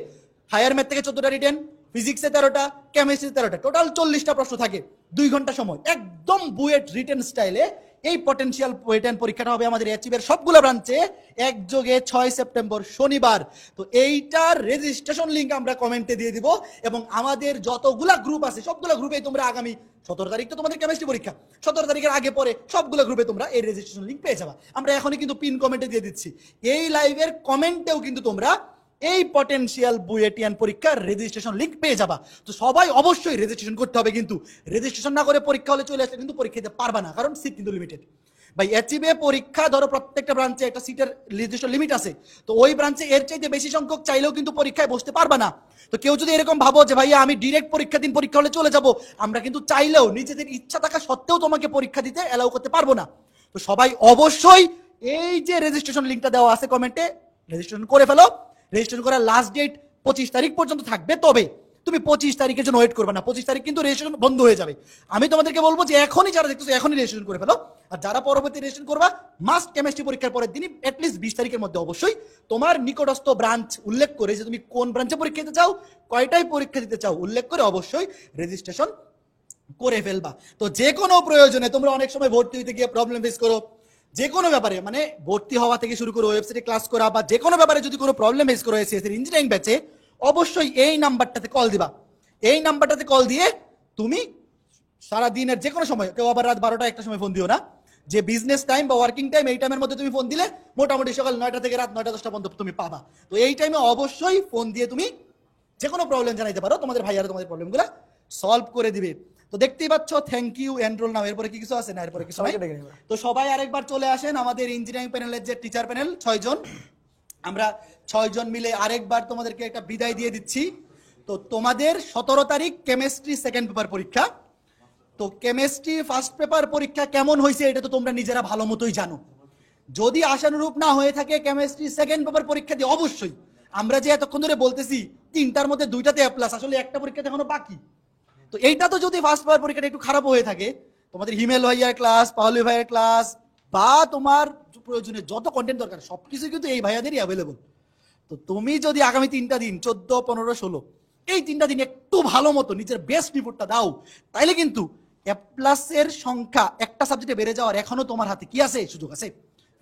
হায়ার ম্যাথ থেকে 14টা রিটেন, ফিজিক্সে 13টা, কেমিস্ট্রিতে 13টা, টোটাল 40টা প্রশ্ন থাকে 2 ঘন্টা সময়, একদম বুয়েট রিটেন স্টাইলে এই পটেনশিয়াল বুয়েটিয়ান পরীক্ষাটা হবে আমাদের অ্যাচিভের সবগুলো ব্রাঞ্চে একযোগে 6 সেপ্টেম্বর শনিবার। তো এইটার রেজিস্ট্রেশন লিংক আমরা কমেন্টে দিয়ে দিব এবং আমাদের যতগুলা গ্রুপ আছে সবগুলো গ্রুপে তোমরা আগামী 17 তারিখ তো তোমাদের কেমিস্ট্রি পরীক্ষা, 17 তারিখের আগে পরে সবগুলো গ্রুপে তোমরা এই রেজিস্ট্রেশন লিংক পেয়ে যাবা। আমরা এখনই কিন্তু পিন কমেন্টে দিয়ে দিচ্ছি, এই লাইভের কমেন্টেও কিন্তু তোমরা এই পটেনশিয়াল বুয়েটিয়ান পরীক্ষার রেজিস্ট্রেশন লিংক পেয়ে যাবা। তো সবাই অবশ্যই রেজিস্ট্রেশন করতে হবে, কিন্তু রেজিস্ট্রেশন না করে পরীক্ষা হলে চলে আসলে কিন্তু পরীক্ষা দিতে পারবা না, কারণ সিট কিন্তু লিমিটেড। ভাই অ্যাচিভে পরীক্ষা ধরো প্রত্যেকটা ব্রাঞ্চে একটা সিটের নির্দিষ্ট লিমিট আছে, তো ওই ব্রাঞ্চে এর চাইতে বেশি সংখ্যক চাইলেও কিন্তু পরীক্ষায় বসতে পারবা না। তো কেউ যদি এরকম ভাবো যে ভাইয়া আমি ডিরেক্ট পরীক্ষা দিন পরীক্ষা হলে চলে যাব, আমরা কিন্তু চাইলেও নিজেদের ইচ্ছা থাকা সত্ত্বেও তোমাকে পরীক্ষা দিতে অ্যালাউ করতে পারবো না। তো সবাই অবশ্যই এই যে রেজিস্ট্রেশন লিংকটা দেওয়া আছে কমেন্টে রেজিস্ট্রেশন করে ফেলো। রেজিস্ট্রেশন করার লাস্ট ডেট 25 তারিখ পর্যন্ত থাকবে, তবে তুমি 25 তারিখের জন্য ওয়েট করবে না, 25 তারিখ কিন্তু রেজিস্ট্রেশন বন্ধ হয়ে যাবে। আমি তোমাদেরকে বলবো যে এখনই যারা দেখতেছো এখনই রেজিস্ট্রেশন করে ফেলো, আর যারা পরবর্তী রেজিস্ট্রেশন করবা মাস্ট কেমিস্ট্রি পরীক্ষার পরের দিনই অ্যাটলিস্ট 20 তারিখের মধ্যে অবশ্যই তোমার নিকটস্থ ব্রাঞ্চ উল্লেখ করে যে তুমি কোন ব্রাঞ্চে পরীক্ষা দিতে চাও, কয়টায় পরীক্ষা দিতে চাও উল্লেখ করে অবশ্যই রেজিস্ট্রেশন করে ফেলবা। তো যে কোনো প্রয়োজনে তোমরা অনেক সময় ভর্তি হইতে গিয়ে প্রবলেম ফেস করো, যে কোনো ব্যাপারে মানে ভর্তি হওয়া থেকে শুরু করে ওয়েবসাইটে ক্লাস করা বা যে কোনো ব্যাপারে যদি কোনো প্রবলেম ফেস করো এসএসসি ইঞ্জিনিয়ারিং ব্যাচে, অবশ্যই এই নাম্বারটাতে কল দিবা। এই নাম্বারটাতে কল দিয়ে তুমি সারা দিনের যে কোনো সময়, কেউ আবার রাত 12টা 1টা সময় ফোন দিও না, যে বিজনেস টাইম বা ওয়ার্কিং টাইম এই টাইমের মধ্যে তুমি ফোন দিলে মোটামুটি সকাল 9টা থেকে রাত 9টা-10টা পর্যন্ত তুমি পাবা। তো এই টাইমে অবশ্যই ফোন দিয়ে তুমি যে কোনো প্রবলেম জানাইতে পারো, তোমাদের ভাইয়ারা তোমাদের প্রবলেমগুলো সলভ করে দিবে। তো দেখতেই পাচ্ছ থ্যাংক ইউ এনরোল নাও, এরপরে কি কিছু আছে না, এরপরে কিছু নাই। তো সবাই আরেকবার চলে আসেন আমাদের ইঞ্জিনিয়ারিং প্যানেলের যে টিচার প্যানেল 6 জন, আমরা 6 জন মিলে আরেকবার তোমাদেরকে একটা বিদায় দিয়ে দিচ্ছি। তো তোমাদের 17 তারিখ কেমিস্ট্রি সেকেন্ড পেপার পরীক্ষা। তো কেমিস্ট্রি ফার্স্ট পেপার পরীক্ষা কেমন হয়েছে এটা তো তোমরা নিজেরা ভালো মতোই জানো। যদি আশানুরূপ না হয়ে থাকে কেমিস্ট্রি সেকেন্ড পেপার পরীক্ষা দিয়ে অবশ্যই, আমরা যে এতক্ষণ ধরে বলতেছি 3টার মধ্যে 2টাতে এ প্লাস, আসলে একটা পরীক্ষাতে এখনো বাকি। তো এইটা তো যদি ফার্স্ট পেপার পরীক্ষাটা একটু খারাপ হয়ে থাকে, তোমাদের হিমেল ভাইয়ার ক্লাস, পাহলি ভাইয়ের ক্লাস বা তোমার প্রয়োজনে যত কন্টেন্ট দরকার সবকিছু কিন্তু এই ভাইয়াদেরই অ্যাভেলেবল। তো তুমি যদি আগামী 3টা দিন 14, 15, 16 এই 3টা দিন একটু ভালো মতো নিজের বেস্ট রিপোর্টটা দাও, তাইলে কিন্তু এ প্লাসের সংখ্যা একটা সাবজেক্টে বেড়ে যাওয়ার এখনো তোমার হাতে কি আছে, সুযোগ আছে।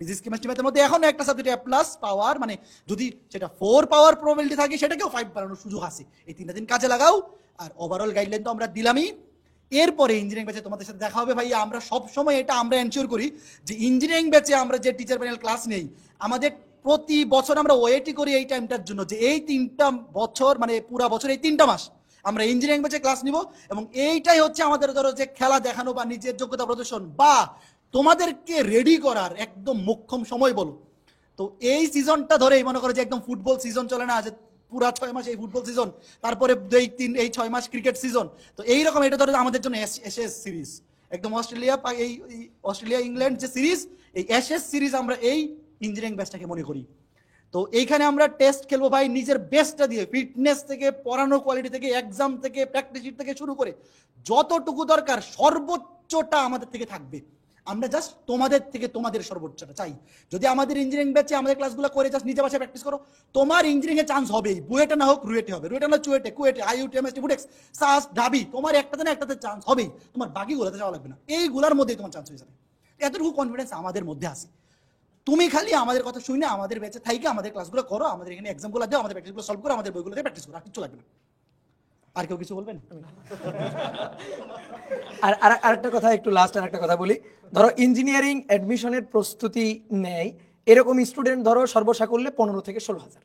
ফিজিক্স কেমিস্ট্রি ম্যাথের মধ্যে এখনো একটা সাবজেক্টে এ প্লাস পাওয়ার, মানে যদি সেটা 4 পাওয়ার প্রবাবিলিটি থাকে সেটাকেও 5 বাড়ানোর সুযোগ আছে। এই 3টা দিন কাজে লাগাও। আর ওভারঅল গাইডলাইন তো আমরা দিলামই। এরপরে ইঞ্জিনিয়ারিং ব্যাচে তোমাদের সাথে দেখা হবে ভাইয়া। আমরা সব সময় এটা আমরা এনশিওর করি যে ইঞ্জিনিয়ারিং ব্যাচে আমরা যে টিচার প্যানেল ক্লাস নেই, আমাদের প্রতি বছর আমরা ওয়েটই করি এই টাইমটার জন্য যে এই 3টা বছর মানে পুরা বছর এই 3টা মাস আমরা ইঞ্জিনিয়ারিং ব্যাচে ক্লাস নিব, এবং এইটাই হচ্ছে আমাদের ধরো যে খেলা দেখানো বা নিজের যোগ্যতা প্রদর্শন বা তোমাদেরকে রেডি করার একদম মোক্ষম সময় বলো। তো এই সিজনটা ধরেই মনে করো যে একদম ফুটবল সিজন চলে না, যে পুরা 6 মাস এই ফুটবল সিজন, তারপরে এই 6 মাস ক্রিকেট সিজন। তো এইরকম এটা ধরো আমাদের জন্য এসএস সিরিজ, একদম অস্ট্রেলিয়া ইংল্যান্ড যে সিরিজ, এই এসএস সিরিজ আমরা এই ইঞ্জিনিয়ারিং ব্যাচটাকে মনে করি। তো এইখানে আমরা টেস্ট খেলবো ভাই নিজের বেস্টটা দিয়ে, ফিটনেস থেকে পড়ানো কোয়ালিটি থেকে এক্সাম থেকে প্র্যাকটিস শিট থেকে শুরু করে যতটুকু দরকার সর্বোচ্চটা আমাদের থেকে থাকবে। আমরা জাস্ট তোমাদের থেকে তোমাদের সর্বোচ্চটা চাই। যদি আমাদের ইঞ্জিনিয়ারিং ব্যাচে আমাদের ক্লাসগুলো করে জাস্ট নিজে বাসায় প্র্যাকটিস করো, তোমার ইঞ্জিনিয়ারিং এর চান্স হবেই। বুয়েটে না হোক রুয়েটে হবে, রুয়েটে না চুয়েটে, কুয়েটে, আইইউটি, এমএসটি, বুটেক্স, সাস, ঢাবি, তোমার একটাতে না একটাতে চান্স হবেই। তোমার বাকিগুলোতে যাওয়া লাগবে না, এইগুলোর মধ্যেই তোমার চান্স হয়ে যাবে। এতটুকু কনফিডেন্স আমাদের মধ্যে আছে। তুমি খালি আমাদের কথা শুনে আমাদের ব্যাচে থাইকে আমাদের ক্লাসগুলো করো, আমাদের এখানে এক্সামগুলো দাও, আমাদের প্র্যাকটিসগুলো সলভ করো, আমাদের বইগুলো দিয়ে প্র্যাকটিস করো, আর কিছু লাগবে না। আর কেউ কিছু বলবেন? আর আরেকটা কথা, একটু লাস্ট আরেকটা কথা বলি। ধরো ইঞ্জিনিয়ারিং অ্যাডমিশনের প্রস্তুতি নেয় এরকম স্টুডেন্ট ধরো সর্বসাকুল্যে 15 থেকে 16,000,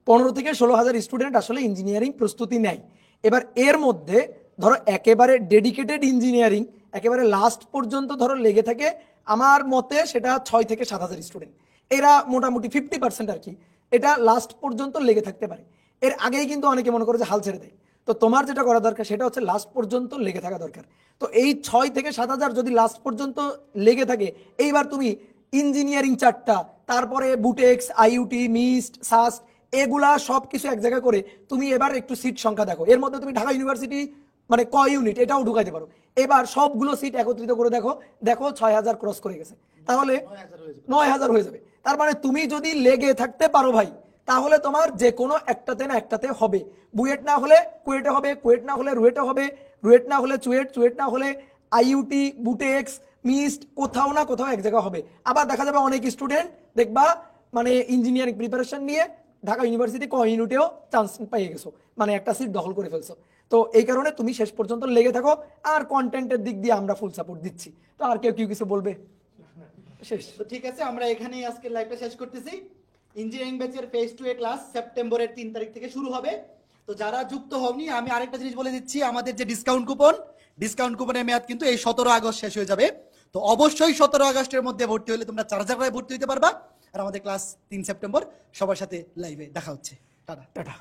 15 থেকে 16,000 স্টুডেন্ট আসলে ইঞ্জিনিয়ারিং প্রস্তুতি নেয়। এবার এর মধ্যে ধরো একেবারে ডেডিকেটেড ইঞ্জিনিয়ারিং একেবারে লাস্ট পর্যন্ত ধরো লেগে থাকে, আমার মতে সেটা 6 থেকে 7,000 স্টুডেন্ট। এরা মোটামুটি 50% আর কি এটা লাস্ট পর্যন্ত লেগে থাকতে পারে। এর আগেই কিন্তু অনেকে মনে করে যে হাল ছেড়ে দেয়। তো তোমার যেটা করা দরকার সেটা হচ্ছে লাস্ট পর্যন্ত লেগে থাকা দরকার। তো এই 6 থেকে 7,000 যদি লাস্ট পর্যন্ত লেগে থাকে, এইবার তুমি ইঞ্জিনিয়ারিং 4টা, তারপরে বুটেক্স, আইইউটি, মিস্ট, সাস্ট, এগুলা সব কিছু এক জায়গায় করে তুমি এবার একটু সিট সংখ্যা দেখো। এর মধ্যে তুমি ঢাকা ইউনিভার্সিটি মানে ক ইউনিট এটাও ঢুকাইতে পারো। এবার সবগুলো সিট একত্রিত করে দেখো, দেখো 6,000 ক্রস করে গেছে, তাহলে 9,000 হয়ে যাবে। তার মানে তুমি যদি লেগে থাকতে পারো ভাই, তাহলে তোমার যে কোনো একটাতে না একটাতে হবে। বুয়েট না হলে কুয়েটে হবে, কুয়েট না হলে রুয়েটে হবে, রুয়েট না হলে চুয়েট, চুয়েট না হলে আইইউটি, বুটেক্স, মিস্ট, কোথাও না কোথাও এক জায়গা হবে। আবার দেখা যাবে অনেক স্টুডেন্ট দেখবা মানে ইঞ্জিনিয়ারিং প্রিপারেশন নিয়ে ঢাকা ইউনিভার্সিটি ক ইউনিটেও চান্স পেয়ে গেছো, মানে একটা সিট দখল করে ফেলছো। তো এই কারণে তুমি শেষ পর্যন্ত লেগে থাকো, আর কন্টেন্টের দিক দিয়ে আমরা ফুল সাপোর্ট দিচ্ছি। তো আর কেউ কিছু বলবে? শেষ। তো ঠিক আছে, আমরা এখানেই আজকের লাইভটা শেষ করতেছি। ইঞ্জিনিয়ারিং ব্যাচের ফেজ 2 এর ক্লাস সেপ্টেম্বরের 3 তারিখ থেকে শুরু হবে। তো যারা যুক্ত হওনি, আমি আরেকটা জিনিস বলে দিচ্ছি, আমাদের যে ডিসকাউন্ট কুপনের মেয়াদ কিন্তু এই 17 আগস্ট শেষ হয়ে যাবে। তো অবশ্যই 17 আগস্টের মধ্যে ভর্তি হলে তোমরা 4,000 টাকায় ভর্তি হতে পারবা। আর আমাদের ক্লাস 3 সেপ্টেম্বর। সবার সাথে লাইভে দেখা হচ্ছে। টাটা।